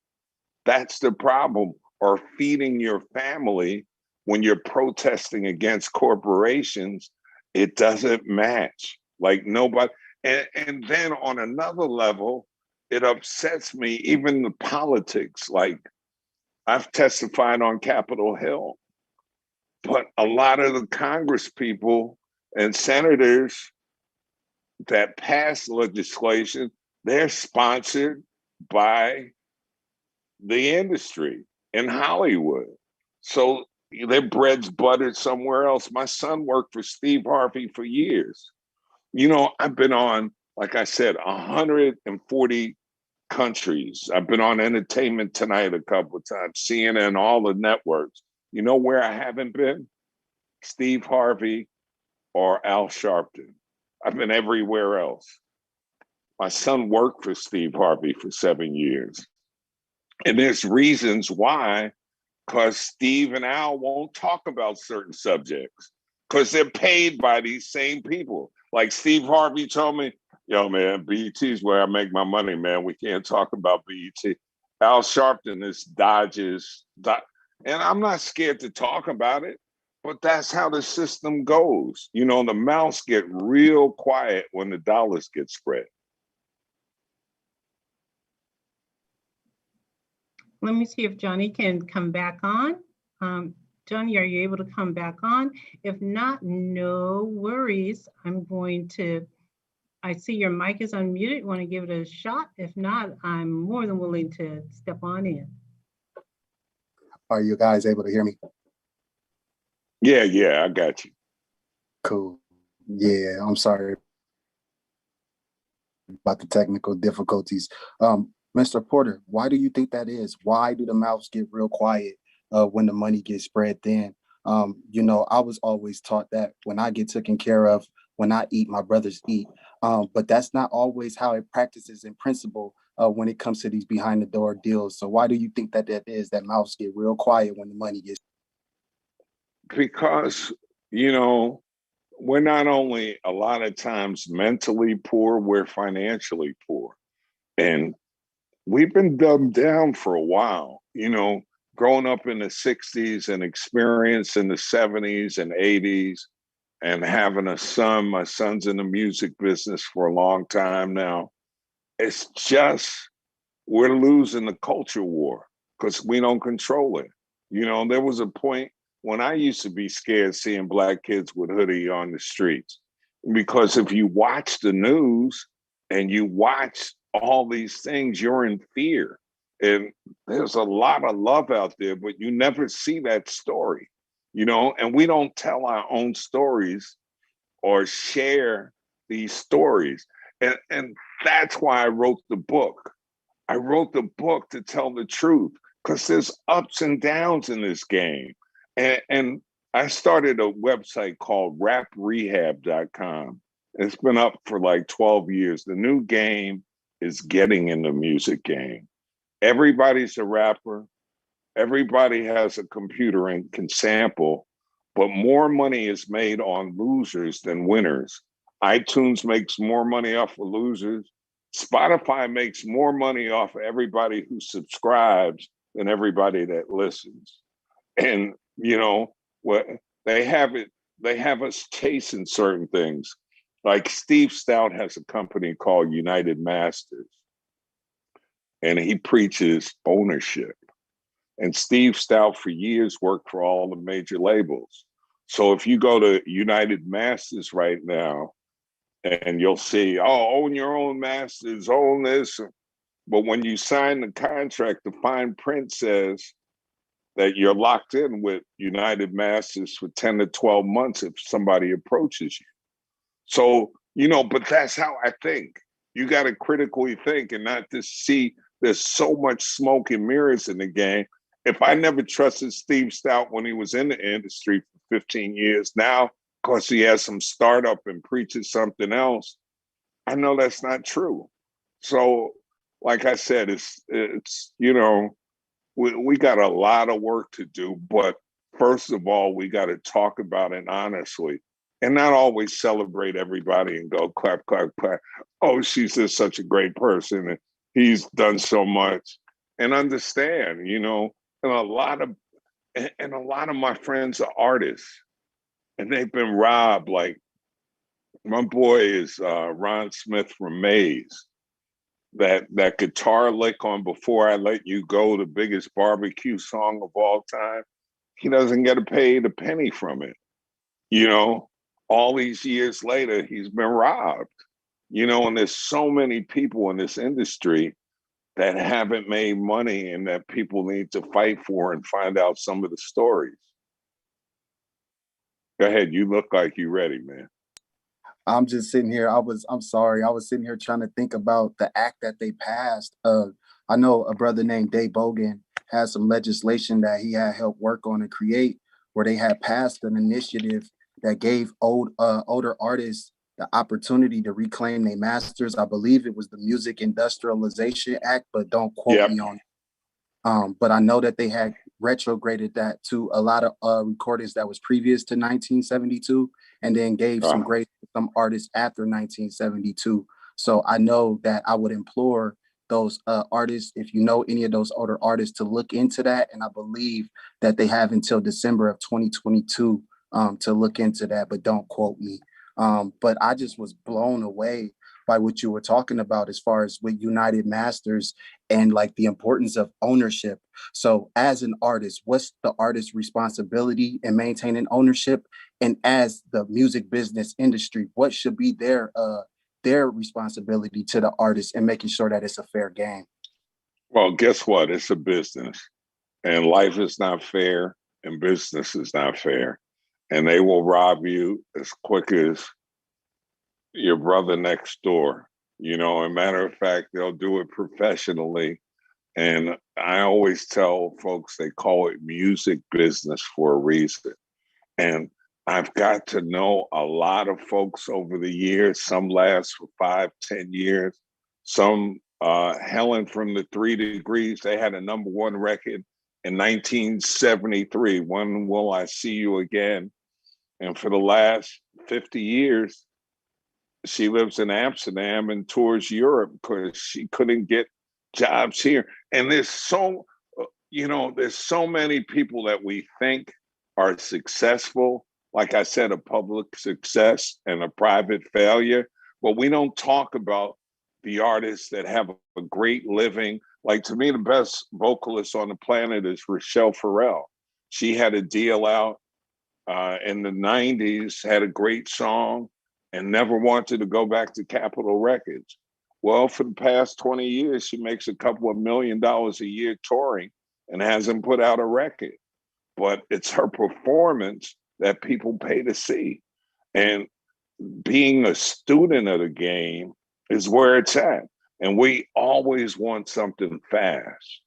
that's the problem. Or feeding your family when you're protesting against corporations, it doesn't match. Like, nobody, And then on another level, it upsets me, even the politics. Like, I've testified on Capitol Hill, but a lot of the Congress people and senators that pass legislation, they're sponsored by the industry in Hollywood. So their bread's buttered somewhere else. My son worked for Steve Harvey for years. You know, I've been on, like I said, 140 countries. I've been on Entertainment Tonight a couple of times, CNN, all the networks. You know where I haven't been? Steve Harvey or Al Sharpton. I've been everywhere else. My son worked for Steve Harvey for 7 years. And there's reasons why, because Steve and Al won't talk about certain subjects because they're paid by these same people. Like Steve Harvey told me, yo, man, BET is where I make my money, man. We can't talk about BET. Al Sharpton is Dodges. And I'm not scared to talk about it, but that's how the system goes. You know, the mouths get real quiet when the dollars get spread. Let me see if Johnny can come back on. Johnny, are you able to come back on? If not, no worries. I see your mic is unmuted. Want to give it a shot? If not, I'm more than willing to step on in. Are you guys able to hear me? Yeah, I got you. Cool. Yeah, I'm sorry about the technical difficulties. Mr. Porter, why do you think that is? Why do the mouths get real quiet when the money gets spread thin? You know, I was always taught that when I get taken care of, when I eat, my brothers eat. But that's not always how it practices in principle when it comes to these behind the door deals. So why do you think that is, that mouths get real quiet when the money gets? Because, you know, we're not only a lot of times mentally poor, we're financially poor. And we've been dumbed down for a while, you know, growing up in the 60s and experience in the 70s and 80s and having a son. My son's in the music business for a long time now. It's just, we're losing the culture war because we don't control it. You know, there was a point when I used to be scared seeing Black kids with hoodie on the streets, because if you watch the news and you watch all these things, you're in fear. And there's a lot of love out there, but you never see that story, you know, and we don't tell our own stories or share these stories. And that's why I wrote the book. I wrote the book to tell the truth, because there's ups and downs in this game. And I started a website called raprehab.com. It's been up for like 12 years. The new game is getting in the music game. Everybody's a rapper. Everybody has a computer and can sample, but more money is made on losers than winners. iTunes makes more money off of losers. Spotify makes more money off of everybody who subscribes than everybody that listens. And, you know, what they have us chasing certain things. Like Steve Stout has a company called United Masters, and he preaches ownership. And Steve Stout for years worked for all the major labels. So if you go to United Masters right now, and you'll see, oh, own your own masters, own this. But when you sign the contract, the fine print says that you're locked in with United Masters for 10 to 12 months if somebody approaches you. So, you know, but that's how I think. You got to critically think and not just see there's so much smoke and mirrors in the game. If I never trusted Steve Stout when he was in the industry for 15 years, now, because he has some startup and preaches something else, I know that's not true. So, like I said, it's you know, we got a lot of work to do, but first of all, we got to talk about it honestly and not always celebrate everybody and go clap, clap, clap. Oh, she's just such a great person and he's done so much. And understand, you know, and a lot of my friends are artists and they've been robbed like My boy is Ron Smith from Maze. That guitar lick on Before I Let You Go, the biggest barbecue song of all time, he doesn't get paid a penny from it. You know, all these years later, he's been robbed. You know, and there's so many people in this industry that haven't made money and that people need to fight for and find out some of the stories. Go ahead, you look like you ready, man. I'm just sitting here. I'm sorry. I was sitting here trying to think about the act that they passed. I know a brother named Dave Bogan has some legislation that he had helped work on and create, where they had passed an initiative that gave older artists the opportunity to reclaim their masters. I believe it was the Music Industrialization Act, but don't quote me on it. But I know that they had retrograded that to a lot of recordings that was previous to 1972, and then gave some grace to some artists after 1972. So I know that I would implore those artists, if you know any of those older artists, to look into that. And I believe that they have until December of 2022 to look into that, but don't quote me. But I just was blown away by what you were talking about as far as with United Masters and like the importance of ownership. So as an artist, what's the artist's responsibility in maintaining ownership? And as the music business industry, what should be their responsibility to the artist and making sure that it's a fair game? Well, guess what? It's a business, and life is not fair, and business is not fair. And they will rob you as quick as your brother next door. You know, as a matter of fact, they'll do it professionally. And I always tell folks they call it music business for a reason. And I've got to know a lot of folks over the years. Some last for 5-10 years. Some Helen from the 3 Degrees, they had a #1 record in 1973. When Will I See You Again? And for the last 50 years, she lives in Amsterdam and tours Europe because she couldn't get jobs here. And there's so many people that we think are successful. Like I said, a public success and a private failure. But we don't talk about the artists that have a great living. Like, to me, the best vocalist on the planet is Rochelle Farrell. She had a deal out in the 90s, had a great song, and never wanted to go back to Capitol Records. Well, for the past 20 years, she makes a couple of $1 million a year touring and hasn't put out a record. But it's her performance that people pay to see. And being a student of the game is where it's at. And we always want something fast.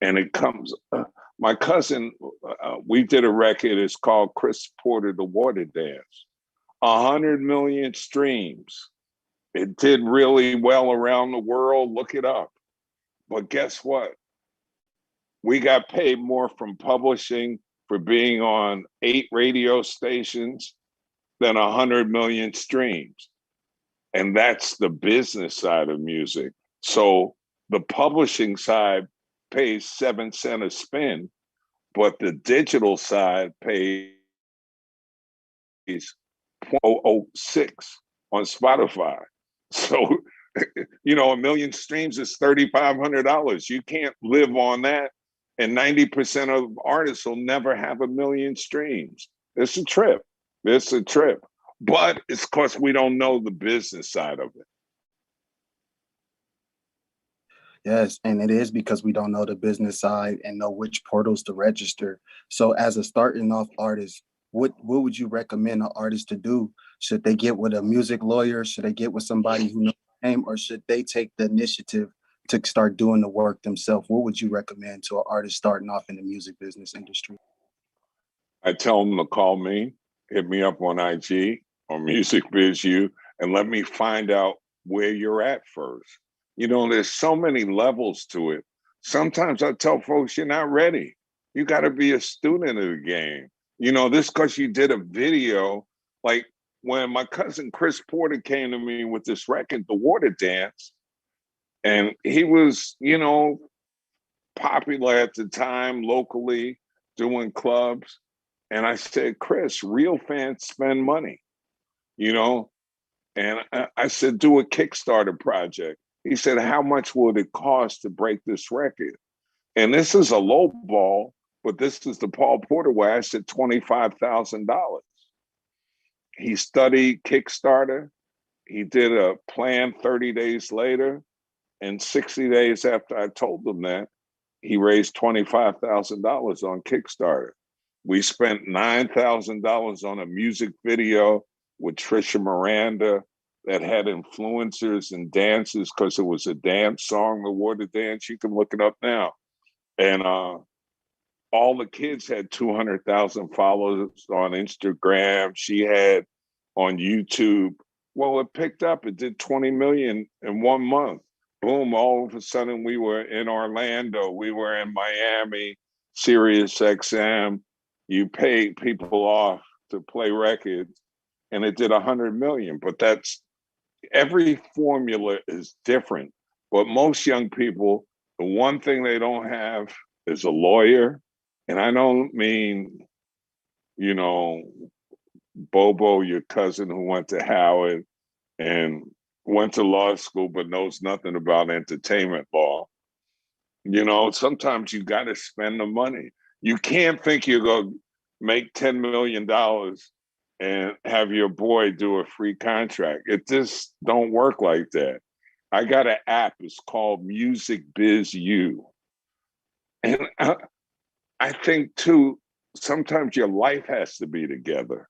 And it comes, my cousin, we did a record, it's called Chris Porter, The Water Dance. 100 million streams. It did really well around the world, look it up. But guess what? We got paid more from publishing for being on 8 radio stations than 100 million streams. And that's the business side of music. So the publishing side pays 7 cents a spin, but the digital side pays 0.006 on Spotify. So, you know, 1 million streams is $3,500. You can't live on that. And 90% of artists will never have 1 million streams. It's a trip. It's a trip. But it's because we don't know the business side of it. Yes, and it is because we don't know the business side and know which portals to register. So as a starting off artist, what would you recommend an artist to do? Should they get with a music lawyer? Should they get with somebody who knows the name? Or should they take the initiative to start doing the work themselves? What would you recommend to an artist starting off in the music business industry? I tell them to call me, hit me up on IG or Music Biz U, and let me find out where you're at first. You know, there's so many levels to it. Sometimes I tell folks, you're not ready. You got to be a student of the game. You know, this because you did a video, like when my cousin Chris Porter came to me with this record, The Water Dance, and he was, you know, popular at the time locally, doing clubs. And I said, Chris, real fans spend money. You know, And I said, do a Kickstarter project. He said, how much would it cost to break this record? And this is a low ball, but this is the Paul Porter way. I said $25,000. He studied Kickstarter. He did a plan 30 days later. And 60 days after I told him that, he raised $25,000 on Kickstarter. We spent $9,000 on a music video with Trisha Miranda that had influencers and dances because it was a dance song, the water dance. You can look it up now. And all the kids had 200,000 followers on Instagram. She had on YouTube. Well, it picked up. It did 20 million in 1 month. Boom, all of a sudden we were in Orlando. We were in Miami, Sirius XM. You pay people off to play records, and it did 100 million. But that's, every formula is different. But most young people, the one thing they don't have is a lawyer. And I don't mean, you know, Bobo, your cousin who went to Howard and went to law school but knows nothing about entertainment law. You know, sometimes you got to spend the money. You can't think you're going to make $10 million and have your boy do a free contract. It just don't work like that. I got an app. It's called Music Biz U. And I think, too, sometimes your life has to be together.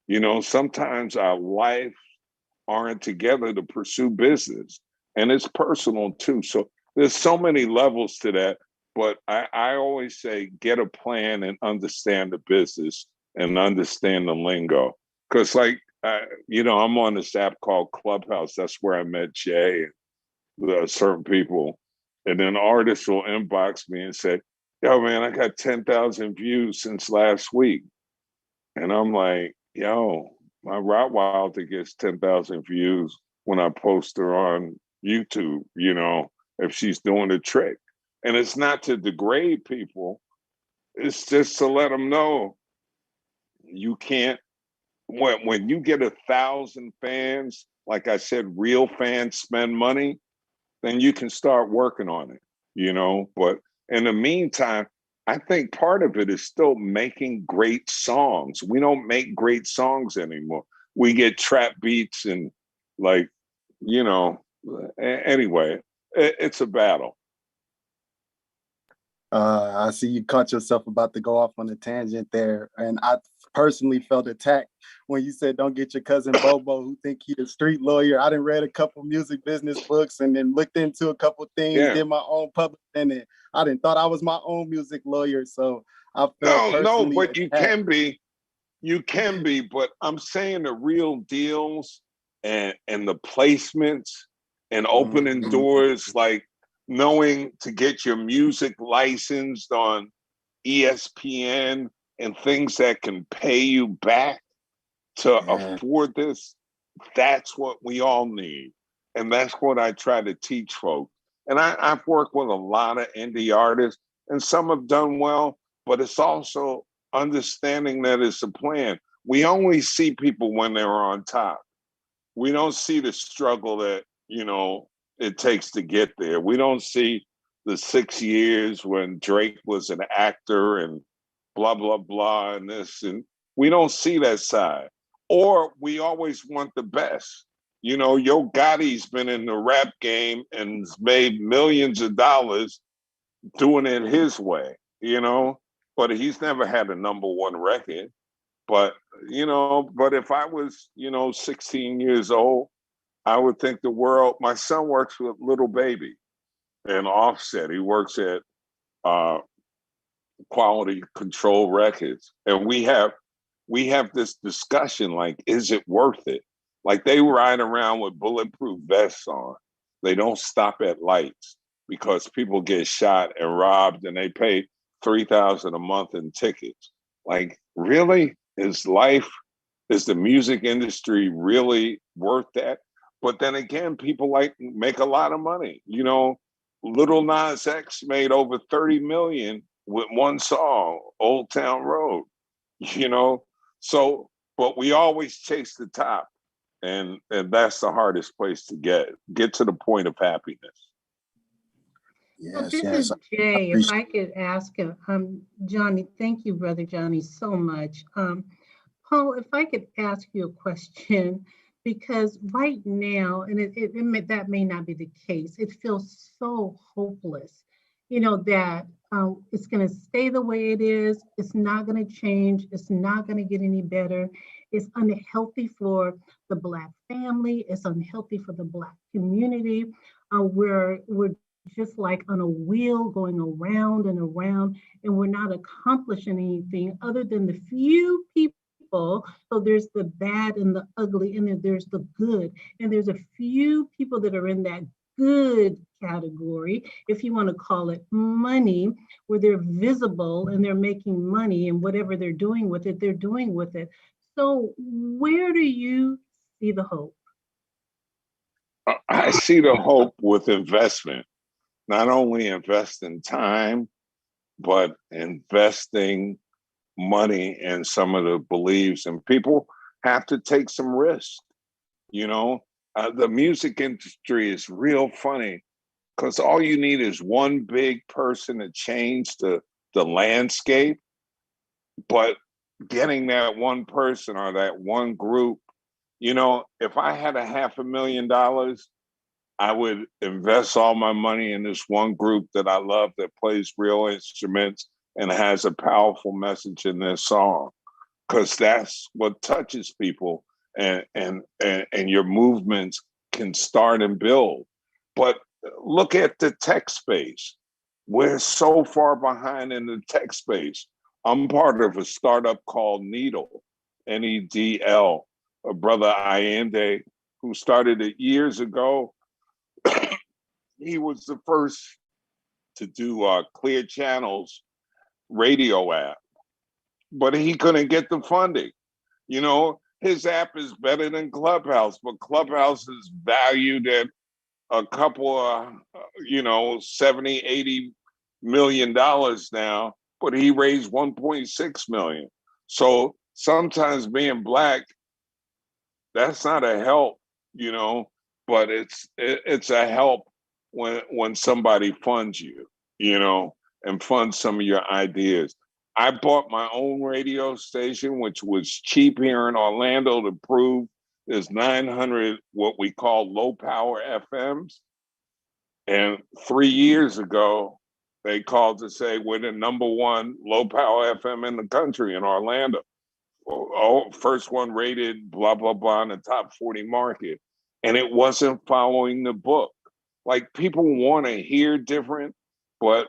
You know, sometimes our life aren't together to pursue business. And it's personal, too. So there's so many levels to that. But I always say, get a plan and understand the business and understand the lingo. Because, like, you know, I'm on this app called Clubhouse. That's where I met Jay and certain people. And then artists will inbox me and say, yo, man, I got 10,000 views since last week. And I'm like, yo, my Rottweiler gets 10,000 views when I post her on YouTube, you know, if she's doing a trick. And it's not to degrade people. It's just to let them know you can't, when you get 1,000 fans, like I said, real fans spend money, then you can start working on it, you know. But in the meantime, I think part of it is still making great songs. We don't make great songs anymore. We get trap beats and, like, you know, anyway, it's a battle. I see you caught yourself about to go off on a tangent there. And I personally felt attacked when you said, don't get your cousin Bobo who think he a street lawyer. I done read a couple music business books and then looked into a couple things, did my own public, and I done thought I was my own music lawyer. So I felt No, attacked. but you can be, but I'm saying the real deals and the placements and opening doors, like knowing to get your music licensed on ESPN and things that can pay you back to afford this, that's what we all need. And that's what I try to teach folks. And I've worked with a lot of indie artists, and some have done well, but it's also understanding that it's a plan. We only see people when they're on top. We don't see the struggle that, you know, it takes to get there. We don't see the 6 years when Drake was an actor and blah, blah, blah, and this, and we don't see that side. Or we always want the best. You know, Yo Gotti's been in the rap game and made millions of dollars doing it his way, you know, but he's never had a #1 record. But, you know, but if I was, you know, 16 years old, I would think the world, my son works with Little Baby and Offset. He works at Quality Control Records. And we have this discussion, like, is it worth it? Like, they ride around with bulletproof vests on. They don't stop at lights because people get shot and robbed and they pay $3,000 a month in tickets. Like, really? Is the music industry really worth that? But then again, people make a lot of money. You know, Lil Nas X made over 30 million with one song, Old Town Road, you know? So, but we always chase the top. And that's the hardest place to get to the point of happiness. So Yes, this yes. is I Jay. If appreciate I could ask Johnny, thank you, Brother Johnny, so much. Paul, if I could ask you a question, because right now, and that may not be the case, it feels so hopeless, that it's going to stay the way it is. It's not going to change. It's not going to get any better. It's unhealthy for the Black family. It's unhealthy for the Black community. We're just like on a wheel going around and around, and we're not accomplishing anything other than the few people. So there's the bad and the ugly, and then there's the good. And there's a few people that are in that good category, if you want to call it money, where they're visible and they're making money, and whatever they're doing with it, they're doing with it. So where do you see the hope? I see the hope with investment. Not only investing time, but investing money in some of the beliefs, and people have to take some risk. The music industry is real funny because all you need is one big person to change the landscape, but getting that one person or that one group, if I had $500,000, I would invest all my money in this one group that I love that plays real instruments and has a powerful message in their song, because that's what touches people, and your movements can start and build. But look at the tech space. We're so far behind in the tech space. I'm part of a startup called Needle, Nedl, a brother Allende, who started it years ago. He was the first to do Clear Channel's radio app, but he couldn't get the funding. His app is better than Clubhouse, but Clubhouse is valued at a couple of, 70, 80 million dollars now, but he raised 1.6 million. So sometimes being Black, that's not a help, but it's a help when somebody funds you, and funds some of your ideas. I bought my own radio station, which was cheap here in Orlando to prove there's 900 what we call low power FMs. And 3 years ago, they called to say we're the #1 low power FM in the country in Orlando. First one rated blah, blah, blah in the top 40 market. And it wasn't following the book. Like, people want to hear different, but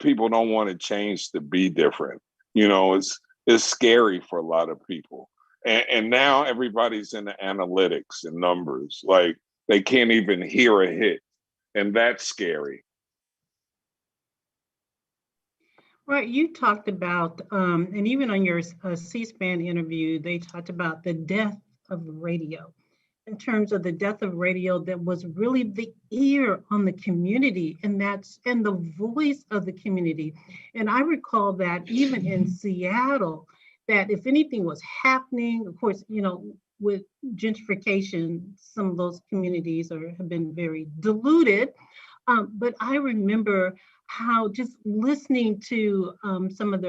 people don't want to change to be different. It's scary for a lot of people. And now everybody's in the analytics and numbers. Like, they can't even hear a hit. And that's scary. Right, you talked about, and even on your C-SPAN interview, they talked about the death of radio, in terms of the death of radio that was really the ear on the community, and the voice of the community. And I recall that even in Seattle, that if anything was happening, of course, with gentrification, some of those communities have been very diluted. But I remember how just listening to some of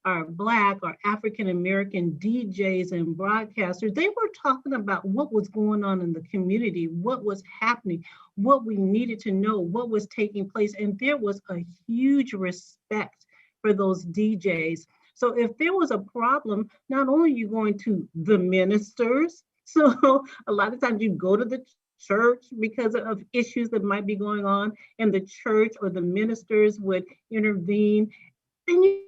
our Black or African American DJs and broadcasters, they were talking about what was going on in the community, what was happening, what we needed to know, what was taking place. And there was a huge respect for those DJs. So if there was a problem, not only are you going to the ministers, so a lot of times you go to the church because of issues that might be going on, and the church or the ministers would intervene. Then you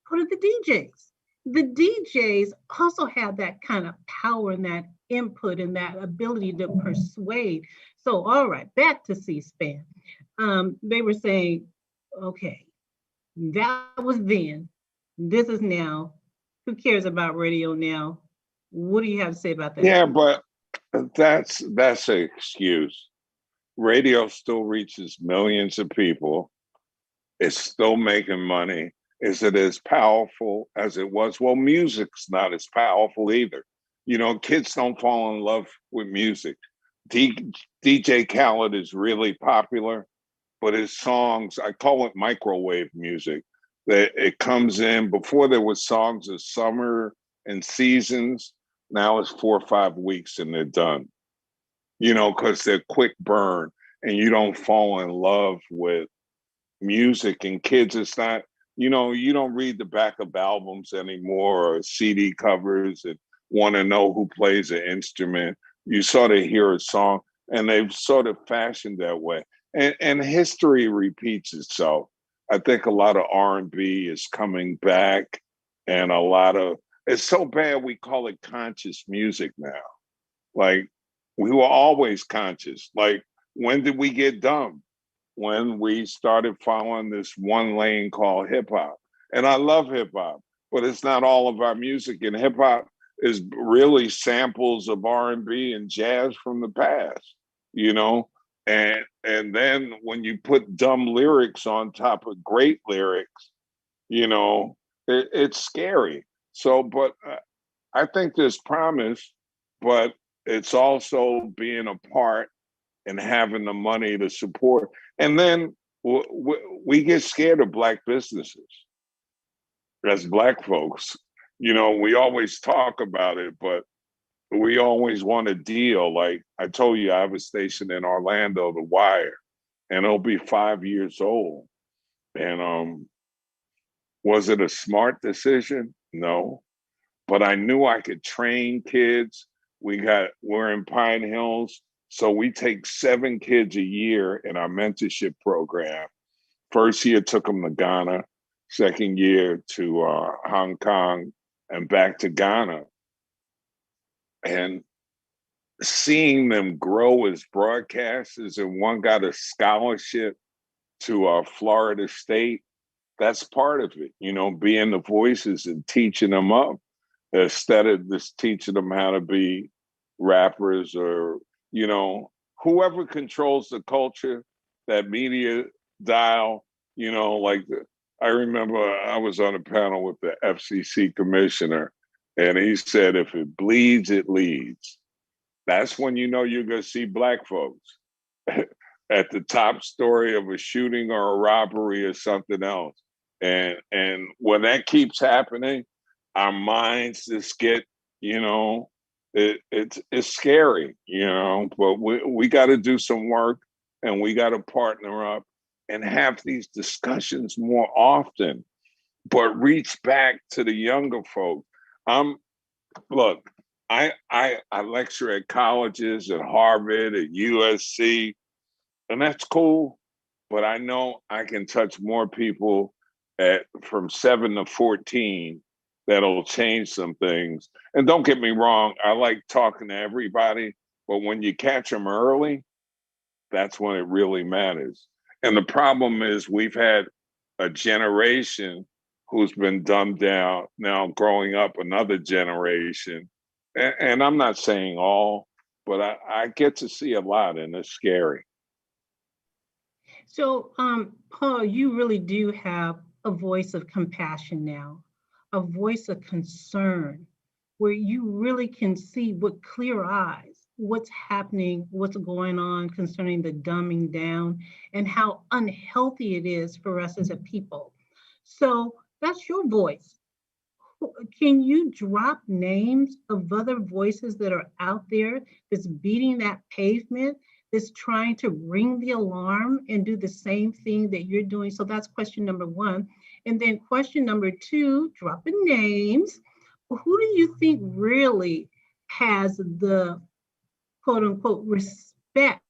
go to the DJs. The DJs also have that kind of power and that input and that ability to persuade. So, all right, back to C-SPAN. They were saying, okay, that was then, this is now. Who cares about radio now? What do you have to say about that? Yeah, but that's an excuse. Radio still reaches millions of people. It's still making money. Is it as powerful as it was? Well, music's not as powerful either. You know, kids don't fall in love with music. DJ Khaled is really popular, but his songs, I call it microwave music. That it comes in before there was songs of summer and seasons. Now it's 4 or 5 weeks and they're done. You know, because they're quick burn and you don't fall in love with music. And kids, it's not, you know, you don't read the back of albums anymore or CD covers and want to know who plays an instrument. You sort of hear a song and they've sort of fashioned that way. And history repeats itself. I think a lot of R&B is coming back and a lot of, it's so bad we call it conscious music now. Like, we were always conscious. Like, when did we get dumb? When we started following this one lane called hip hop. And I love hip hop, but it's not all of our music. And hip hop is really samples of R&B and jazz from the past, you know? And then when you put dumb lyrics on top of great lyrics, you know, it's scary. So, but I think there's promise, but it's also being a part and having the money to support. And then we get scared of Black businesses as Black folks. You know, we always talk about it, but we always want a deal. Like I told you, I have a station in Orlando, The Wire, and it'll be 5 years old. And was it a smart decision? No. But I knew I could train kids. We're in Pine Hills. So we take 7 kids a year in our mentorship program. First year took them to Ghana, second year to Hong Kong, and back to Ghana. And seeing them grow as broadcasters, and one got a scholarship to Florida State, that's part of it, you know, being the voices and teaching them up instead of just teaching them how to be rappers or, you know, whoever controls the culture, that media dial, you know, like I remember I was on a panel with the FCC commissioner and he said, if it bleeds, it leads. That's when you know you're going to see Black folks at the top story of a shooting or a robbery or something else. And when that keeps happening, our minds just get, you know, it's scary, you know, but we got to do some work and we got to partner up and have these discussions more often, but reach back to the younger folks. Look, I lecture at colleges, at Harvard, at USC, and that's cool, but I know I can touch more people from 7 to 14 that'll change some things. And don't get me wrong, I like talking to everybody, but when you catch them early, that's when it really matters. And the problem is we've had a generation who's been dumbed down, now growing up another generation. And I'm not saying all, but I get to see a lot and it's scary. So, Paul, you really do have a voice of compassion now, a voice of concern, where you really can see with clear eyes what's happening, what's going on concerning the dumbing down and how unhealthy it is for us as a people. So that's your voice. Can you drop names of other voices that are out there that's beating that pavement, that's trying to ring the alarm and do the same thing that you're doing? So that's question number 1. And then question number 2, dropping names. Who do you think really has the quote unquote respect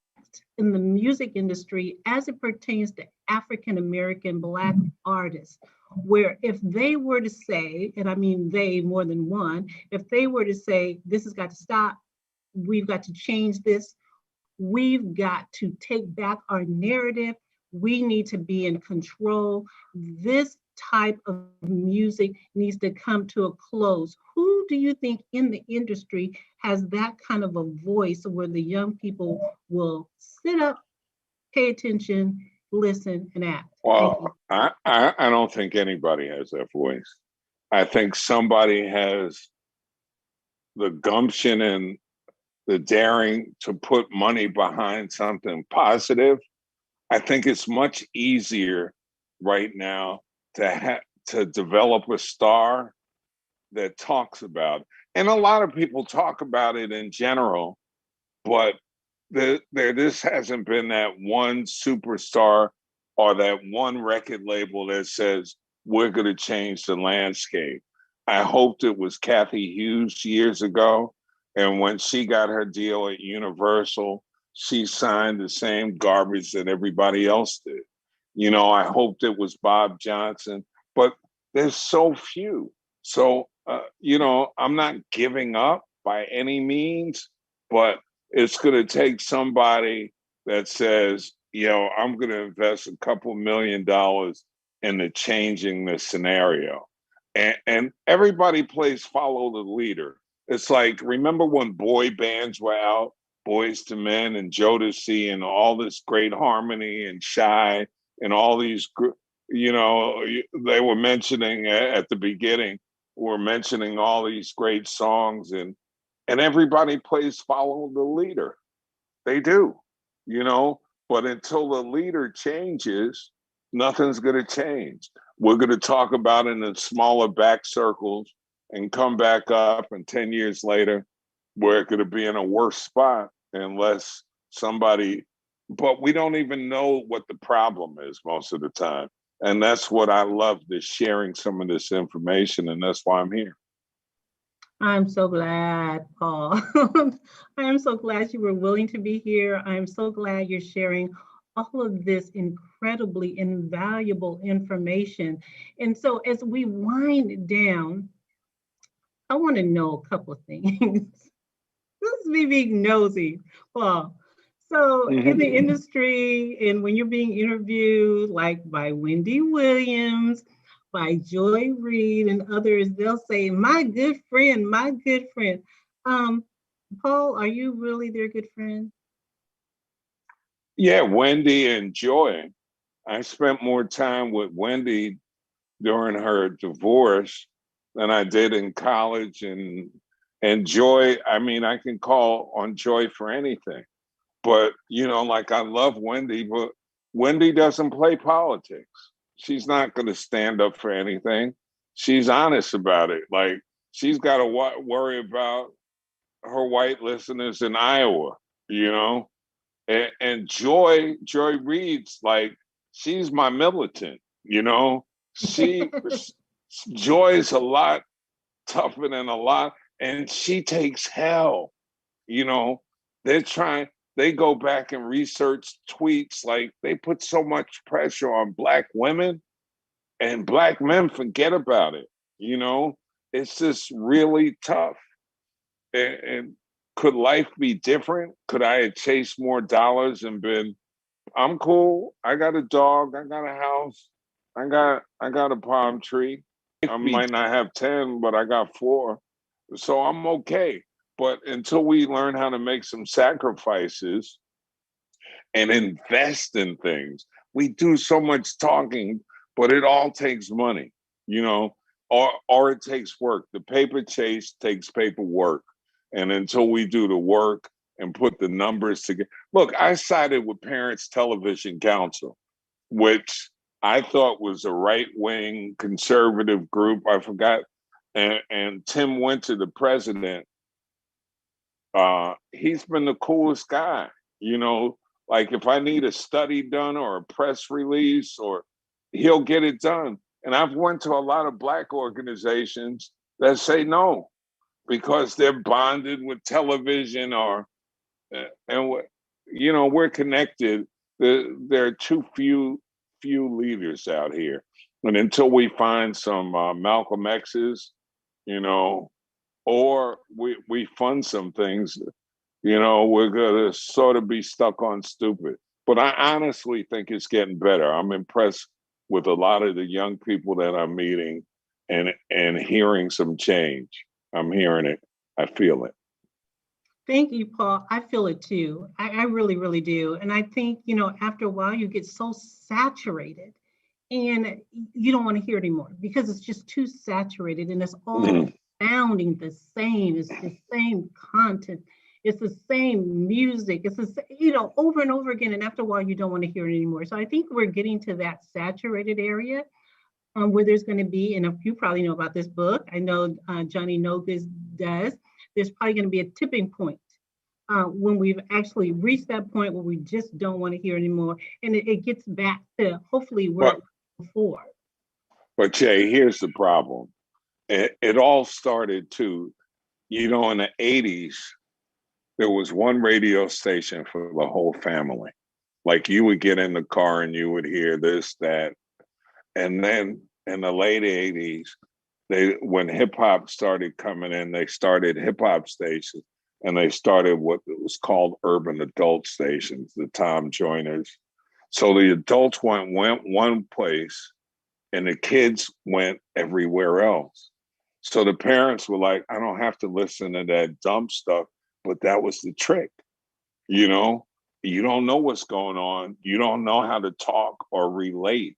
in the music industry as it pertains to African-American Black artists, where if they were to say, and I mean they more than one, if they were to say, this has got to stop, we've got to change this, we've got to take back our narrative, we need to be in control, this type of music needs to come to a close. Who do you think in the industry has that kind of a voice where the young people will sit up, pay attention, listen, and act? Well, I don't think anybody has that voice. I think somebody has the gumption and the daring to put money behind something positive, I think it's much easier right now to develop a star that talks about it. And a lot of people talk about it in general, but there this hasn't been that one superstar or that one record label that says we're going to change the landscape. I hoped it was Kathy Hughes years ago, and when she got her deal at Universal, she signed the same garbage that everybody else did. You know, I hoped it was Bob Johnson, but there's so few. So, you know, I'm not giving up by any means, but it's going to take somebody that says, you know, I'm going to invest a couple $1 million into changing the scenario. And everybody plays follow the leader. It's like, remember when boy bands were out, Boys to Men and Jodeci and all this great harmony and Shy and all these, you know, they were mentioning at the beginning, were mentioning all these great songs, and everybody plays follow the leader. They do, you know, but until the leader changes, nothing's going to change. We're going to talk about it in smaller back circles and come back up, and 10 years later, we're going to be in a worse spot unless somebody, but we don't even know what the problem is most of the time. And that's what I love, this sharing some of this information, and that's why I'm here. I'm so glad, Paul. I am so glad you were willing to be here. I'm so glad you're sharing all of this incredibly invaluable information. And so as we wind down, I want to know a couple of things. This is me being nosy, Paul. So in the industry, and when you're being interviewed, like by Wendy Williams, by Joy Reid and others, they'll say, my good friend, my good friend. Paul, are you really their good friend? Yeah, Wendy and Joy. I spent more time with Wendy during her divorce than I did in college. And Joy, I mean, I can call on Joy for anything. But, you know, like, I love Wendy, but Wendy doesn't play politics. She's not going to stand up for anything. She's honest about it. Like, she's got to worry about her white listeners in Iowa, you know? And Joy Reid's like, she's my militant, you know? Joy's a lot tougher than a lot, and she takes hell, you know? They go back and research tweets, like, they put so much pressure on Black women, and Black men forget about it, you know? It's just really tough. And could life be different? Could I have chased more dollars and been, I'm cool, I got a dog, I got a house, I got a palm tree. I might not have 10, but I got 4. So I'm okay. But until we learn how to make some sacrifices and invest in things, we do so much talking, but it all takes money, you know, or it takes work. The paper chase takes paperwork. And until we do the work and put the numbers together. Look, I sided with Parents Television Council, which I thought was a right-wing conservative group. I forgot. And Tim Winter, the president, he's been the coolest guy. You know, like, if I need a study done or a press release, or he'll get it done. And I've went to a lot of Black organizations that say no, because they're bonded with television, or, and you know, we're connected. There are too few leaders out here. And until we find some Malcolm X's, you know, or we fund some things, you know, we're gonna sort of be stuck on stupid. But I honestly think it's getting better. I'm impressed with a lot of the young people that I'm meeting, and hearing some change. I'm hearing it. I feel it. Thank you, Paul. I feel it too. I really, really do. And I think, you know, after a while, you get so saturated and you don't want to hear it anymore, because it's just too saturated, and it's all sounding the same. It's the same content. It's the same music. It's over and over again. And after a while, you don't want to hear it anymore. So I think we're getting to that saturated area where there's going to be, and you probably know about this book. I know Johnny Nogas does. There's probably going to be a tipping point when we've actually reached that point where we just don't want to hear anymore. And it gets back to hopefully where it was before. But Jay, here's the problem. It all started in the 80s, there was one radio station for the whole family. Like you would get in the car and you would hear this, that. And then in the late 80s, when hip hop started coming in, they started hip hop stations and they started what was called urban adult stations, the Tom Joyners. So the adults went one place and the kids went everywhere else. So the parents were like, I don't have to listen to that dumb stuff, but that was the trick. You don't know what's going on. You don't know how to talk or relate.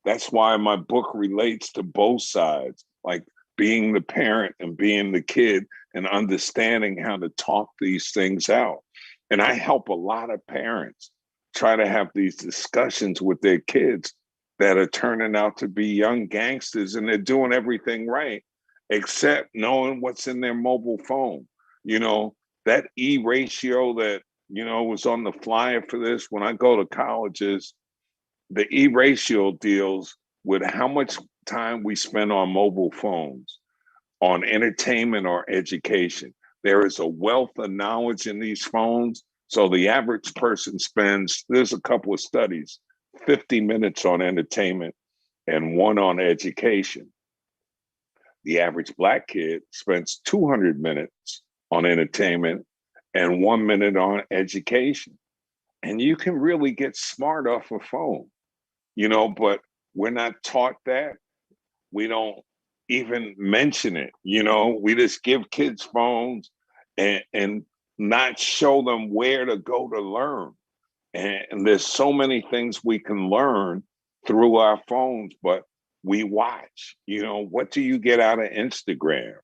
That's why my book relates to both sides, like being the parent and being the kid and understanding how to talk these things out. And I help a lot of parents try to have these discussions with their kids that are turning out to be young gangsters, and they're doing everything right, except knowing what's in their mobile phone. That E ratio that, was on the flyer for this, when I go to colleges, the E ratio deals with how much time we spend on mobile phones, on entertainment or education. There is a wealth of knowledge in these phones. So the average person spends, there's a couple of studies, 50 minutes on entertainment and 1 on education. The average Black kid spends 200 minutes on entertainment and 1 minute on education. And you can really get smart off a phone, but we're not taught that. We don't even mention it. We just give kids phones and not show them where to go to learn. And there's so many things we can learn through our phones, but we watch. What do you get out of Instagram?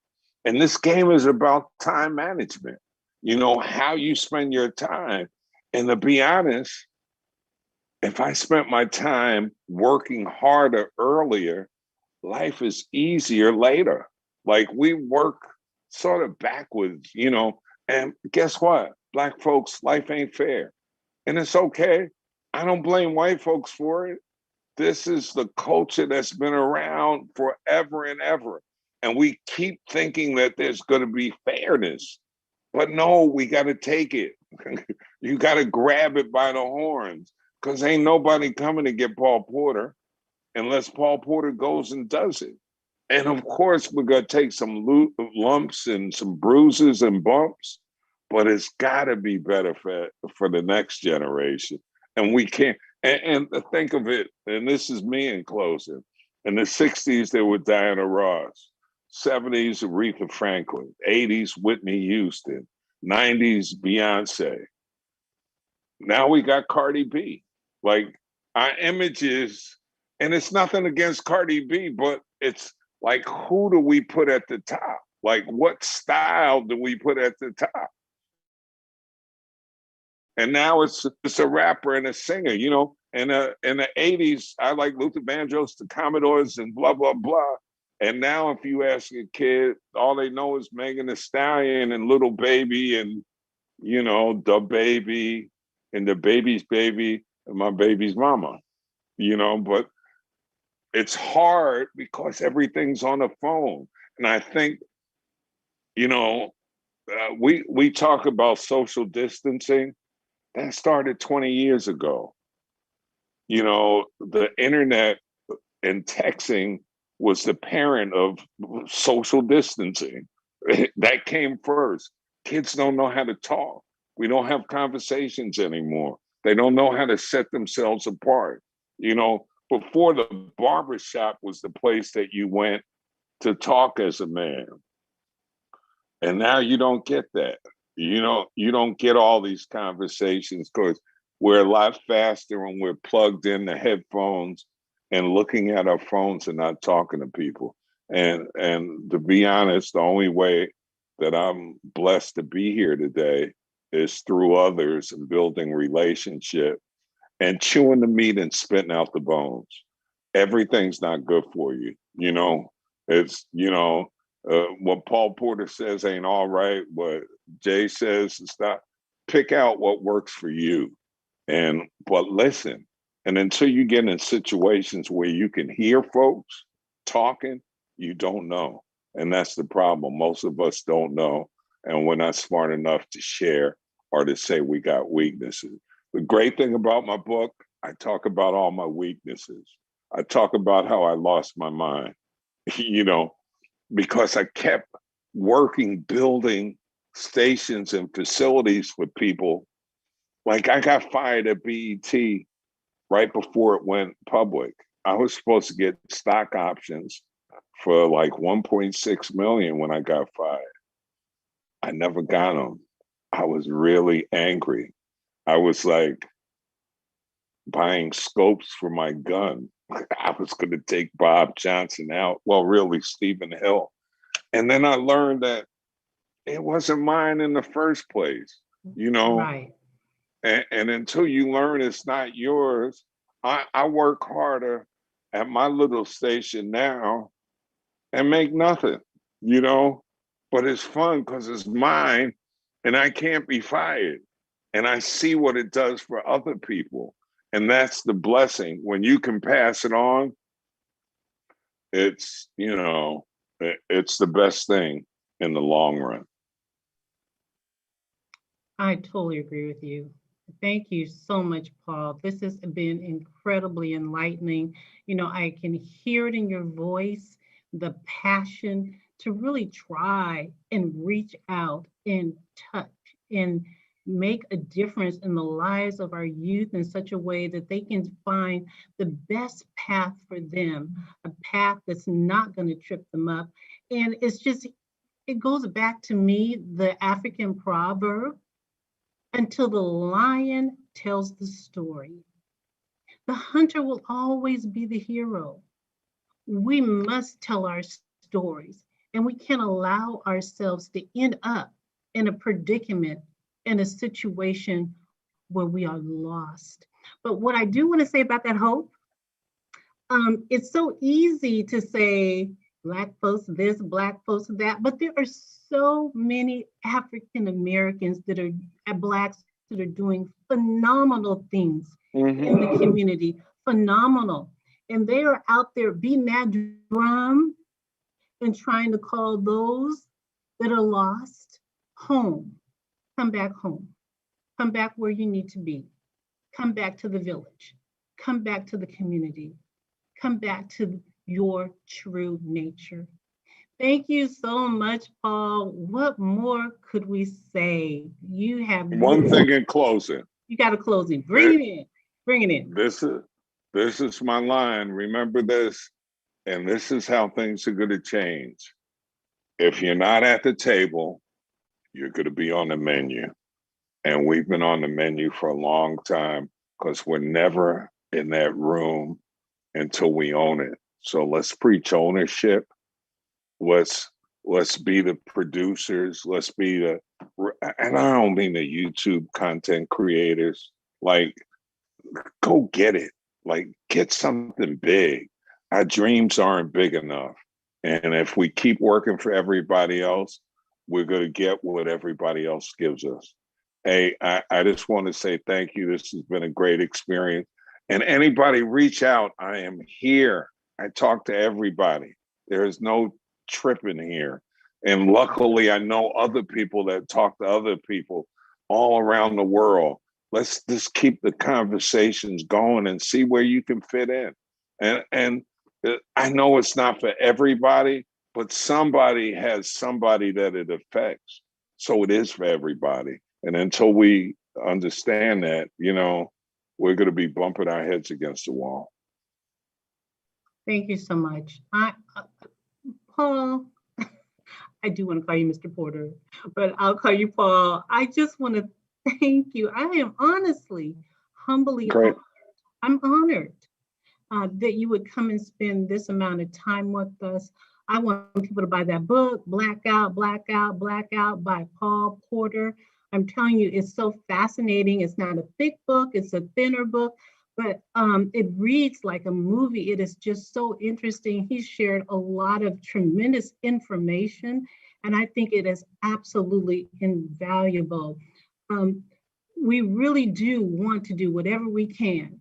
And this game is about time management, how you spend your time. And to be honest, if I spent my time working harder earlier, life is easier later. Like we work sort of backwards, and guess what? Black folks, life ain't fair. And it's okay. I don't blame white folks for it. This is the culture that's been around forever and ever. And we keep thinking that there's going to be fairness. But no, we got to take it. You got to grab it by the horns, because ain't nobody coming to get Paul Porter unless Paul Porter goes and does it. And of course, we're going to take some lumps and some bruises and bumps, but it's got to be better for the next generation. And we can't, and think of it, and this is me in closing. In the 60s, there was Diana Ross. 70s, Aretha Franklin. 80s, Whitney Houston. 90s, Beyonce. Now we got Cardi B. Like our images, and it's nothing against Cardi B, but it's like, who do we put at the top? Like, what style do we put at the top? And now it's a rapper and a singer, In the 80s, I like Luther Vandross, the Commodores, and blah, blah, blah. And now if you ask a kid, all they know is Megan Thee Stallion and Little Baby and, the baby and the baby's baby and my baby's mama, but it's hard because everything's on the phone. And I think, we talk about social distancing. That started 20 years ago. The internet and texting was the parent of social distancing. That came first. Kids don't know how to talk. We don't have conversations anymore. They don't know how to set themselves apart. Before, the barbershop was the place that you went to talk as a man. And now you don't get that. You don't get all these conversations because we're a lot faster when we're plugged in the headphones and looking at our phones and not talking to people. And to be honest, the only way that I'm blessed to be here today is through others and building relationship and chewing the meat and spitting out the bones. Everything's not good for you. You know, it's, what Paul Porter says ain't all right. What Jay says is not. Pick out what works for you. But listen, and until you get in situations where you can hear folks talking, you don't know. And that's the problem. Most of us don't know. And we're not smart enough to share or to say we got weaknesses. The great thing about my book, I talk about all my weaknesses. I talk about how I lost my mind, because I kept working, building stations and facilities for people. Like I got fired at BET right before it went public. I was supposed to get stock options for like 1.6 million when I got fired. I never got them. I was really angry. I was like buying scopes for my gun. I was going to take Bob Johnson out. Well, really, Stephen Hill. And then I learned that it wasn't mine in the first place, Right. And until you learn it's not yours, I work harder at my little station now and make nothing, but it's fun because it's mine and I can't be fired. And I see what it does for other people. And that's the blessing. When you can pass it on, it's, it's the best thing in the long run. I totally agree with you. Thank you so much, Paul. This has been incredibly enlightening. I can hear it in your voice, the passion to really try and reach out and touch and make a difference in the lives of our youth in such a way that they can find the best path for them, a path that's not going to trip them up. And it goes back to me, the African proverb, until the lion tells the story. The hunter will always be the hero. We must tell our stories, and we can't allow ourselves to end up in a predicament, in a situation where we are lost. But what I do want to say about that hope, it's so easy to say, Black folks this, Black folks that, but there are so many African Americans Blacks that are doing phenomenal things in the community, phenomenal. And they are out there beating that drum and trying to call those that are lost home. Come back home. Come back where you need to be. Come back to the village. Come back to the community. Come back to your true nature. Thank you so much, Paul. What more could we say? You have one thing in closing. You got a closing. Bring it in. Bring it in. This is my line. Remember this, and this is how things are going to change. If you're not at the table, you're going to be on the menu. And we've been on the menu for a long time because we're never in that room until we own it. So let's preach ownership. Let's be the producers. Let's be and I don't mean the YouTube content creators. Like, go get it. Like, get something big. Our dreams aren't big enough. And if we keep working for everybody else, we're going to get what everybody else gives us. Hey, I just want to say thank you. This has been a great experience. And anybody reach out, I am here. I talk to everybody. There is no tripping here. And luckily, I know other people that talk to other people all around the world. Let's just keep the conversations going and see where you can fit in. And I know it's not for everybody, but somebody has somebody that it affects. So it is for everybody. And until we understand that, we're going to be bumping our heads against the wall. Thank you so much. Paul, I do want to call you Mr. Porter, but I'll call you Paul. I just want to thank you. I am honestly, humbly honored. I'm honored that you would come and spend this amount of time with us. I want people to buy that book, Blackout, Blackout, Blackout by Paul Porter. I'm telling you, it's so fascinating. It's not a thick book, it's a thinner book, but it reads like a movie. It is just so interesting. He shared a lot of tremendous information, and I think it is absolutely invaluable. We really do want to do whatever we can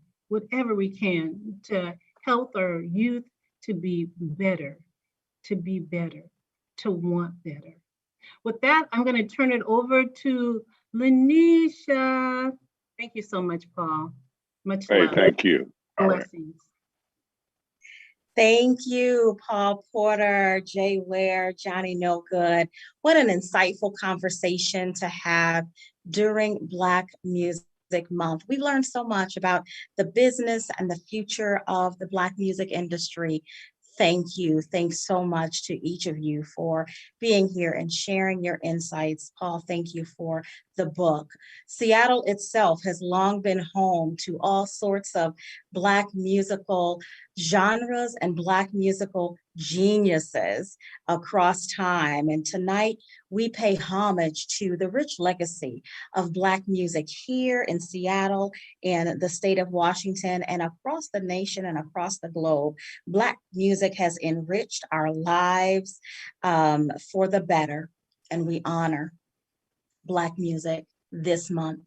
to help our youth to be better, to want better. With that, I'm going to turn it over to Lanisha. Thank you so much, Paul. Much love. Hey, thank you. All right. Blessings. Thank you, Paul Porter, Jay Ware, Johnny No Good. What an insightful conversation to have during Black Music Month. We learned so much about the business and the future of the Black music industry. Thank you. Thanks so much to each of you for being here and sharing your insights. Paul, thank you for the book. Seattle itself has long been home to all sorts of Black musical genres and Black musical geniuses across time. And tonight we pay homage to the rich legacy of Black music here in Seattle and the state of Washington and across the nation and across the globe. Black music has enriched our lives for the better, and we honor Black music this month.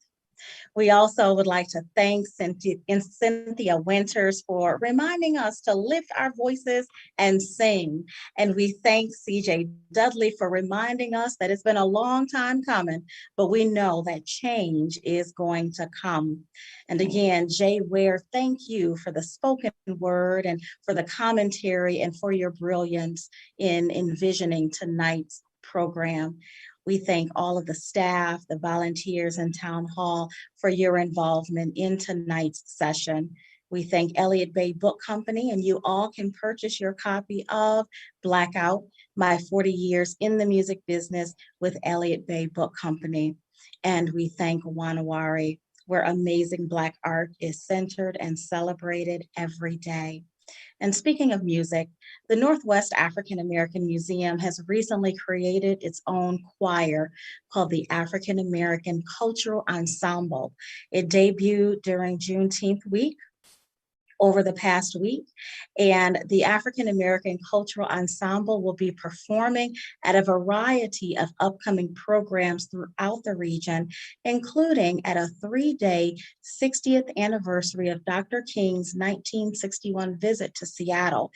We also would like to thank Cynthia Winters for reminding us to lift our voices and sing. And we thank CJ Dudley for reminding us that it's been a long time coming, but we know that change is going to come. And again, Jay Ware, thank you for the spoken word and for the commentary and for your brilliance in envisioning tonight's program. We thank all of the staff, the volunteers in Town Hall for your involvement in tonight's session. We thank Elliott Bay Book Company, and you all can purchase your copy of BlackOut, My 40 Years in the Music Business with Elliott Bay Book Company. And we thank Wanawari, where amazing Black art is centered and celebrated every day. And speaking of music, the Northwest African American Museum has recently created its own choir called the African American Cultural Ensemble. It debuted during Juneteenth week over the past week, and the African American Cultural Ensemble will be performing at a variety of upcoming programs throughout the region, including at a 3-day 60th anniversary of Dr. King's 1961 visit to Seattle.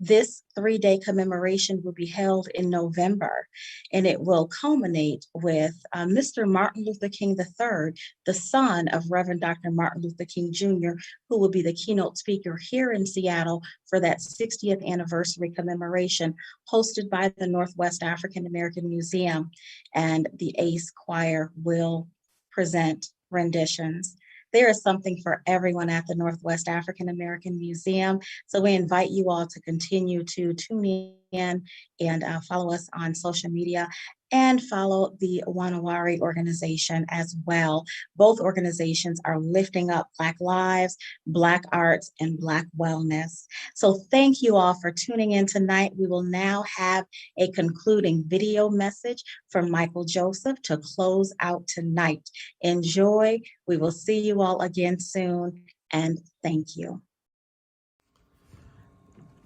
This 3-day commemoration will be held in November, and it will culminate with Mr. Martin Luther King III, the son of Reverend Dr. Martin Luther King Jr., who will be the keynote speaker here in Seattle for that 60th anniversary commemoration hosted by the Northwest African American Museum. And the ACE Choir will present renditions. There is something for everyone at the Northwest African American Museum. So we invite you all to continue to tune in and follow us on social media and follow the Wanawari organization as well. Both organizations are lifting up Black lives, Black arts, and Black wellness. So thank you all for tuning in tonight. We will now have a concluding video message from Michael Joseph to close out tonight. Enjoy. We will see you all again soon, and thank you.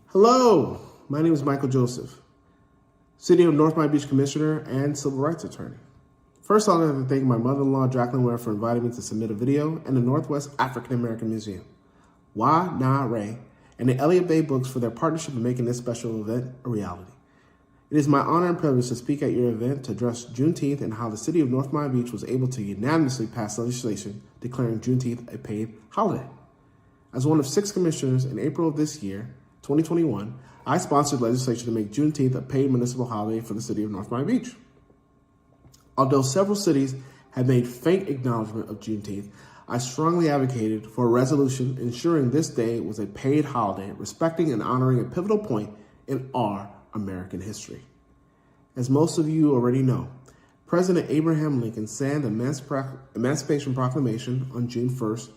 Hello, my name is Michael Joseph, City of North Miami Beach Commissioner and Civil Rights Attorney. First, I'd like to thank my mother-in-law, Jacqueline Ware, for inviting me to submit a video, and the Northwest African American Museum, Wa Na Ray, and the Elliott Bay Books for their partnership in making this special event a reality. It is my honor and privilege to speak at your event to address Juneteenth and how the City of North Miami Beach was able to unanimously pass legislation declaring Juneteenth a paid holiday. As one of 6 commissioners in April of this year, 2021, I sponsored legislation to make Juneteenth a paid municipal holiday for the City of North Miami Beach. Although several cities have made faint acknowledgement of Juneteenth, I strongly advocated for a resolution ensuring this day was a paid holiday, respecting and honoring a pivotal point in our American history. As most of you already know, President Abraham Lincoln signed the Emancipation Proclamation on June 1st,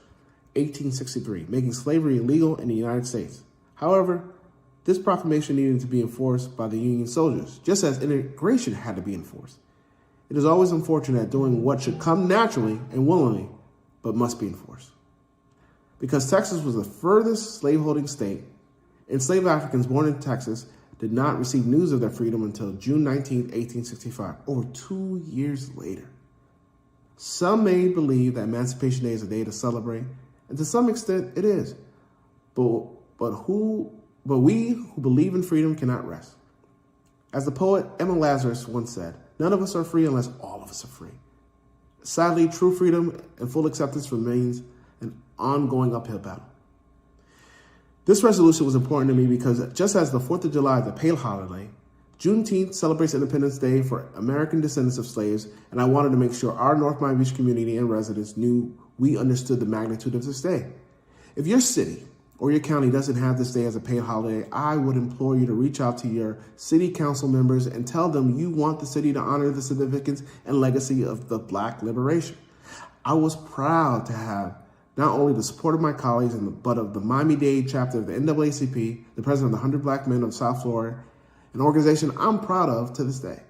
1863, making slavery illegal in the United States. However, This proclamation needed to be enforced by the Union soldiers, just as integration had to be enforced. It is always unfortunate that doing what should come naturally and willingly, but must be enforced. Because Texas was the furthest slaveholding state, enslaved Africans born in Texas did not receive news of their freedom until June 19, 1865, over 2 years later. Some may believe that Emancipation Day is a day to celebrate, and to some extent it is. But we who believe in freedom cannot rest. As the poet Emma Lazarus once said, none of us are free unless all of us are free. Sadly, true freedom and full acceptance remains an ongoing uphill battle. This resolution was important to me because just as the 4th of July is a paid holiday, Juneteenth celebrates Independence Day for American descendants of slaves, and I wanted to make sure our North Miami Beach community and residents knew we understood the magnitude of this day. If your city or your county doesn't have this day as a paid holiday, I would implore you to reach out to your city council members and tell them you want the city to honor the significance and legacy of the Black liberation. I was proud to have not only the support of my colleagues, but of the Miami-Dade chapter of the NAACP, the president of the 100 Black Men of South Florida, an organization I'm proud of to this day.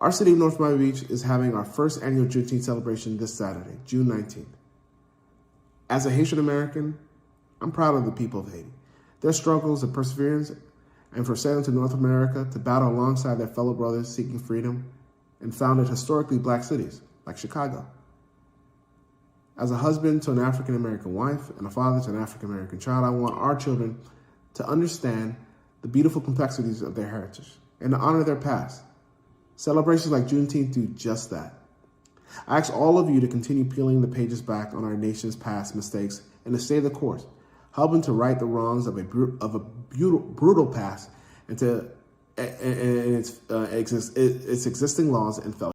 Our city of North Miami Beach is having our first annual Juneteenth celebration this Saturday, June 19th. As a Haitian American, I'm proud of the people of Haiti, their struggles and perseverance, and for sailing to North America to battle alongside their fellow brothers seeking freedom and founded historically Black cities like Chicago. As a husband to an African-American wife and a father to an African-American child, I want our children to understand the beautiful complexities of their heritage and to honor their past. Celebrations like Juneteenth do just that. I ask all of you to continue peeling the pages back on our nation's past mistakes and to stay the course, helping to right the wrongs of a brutal past and its existing laws and failures.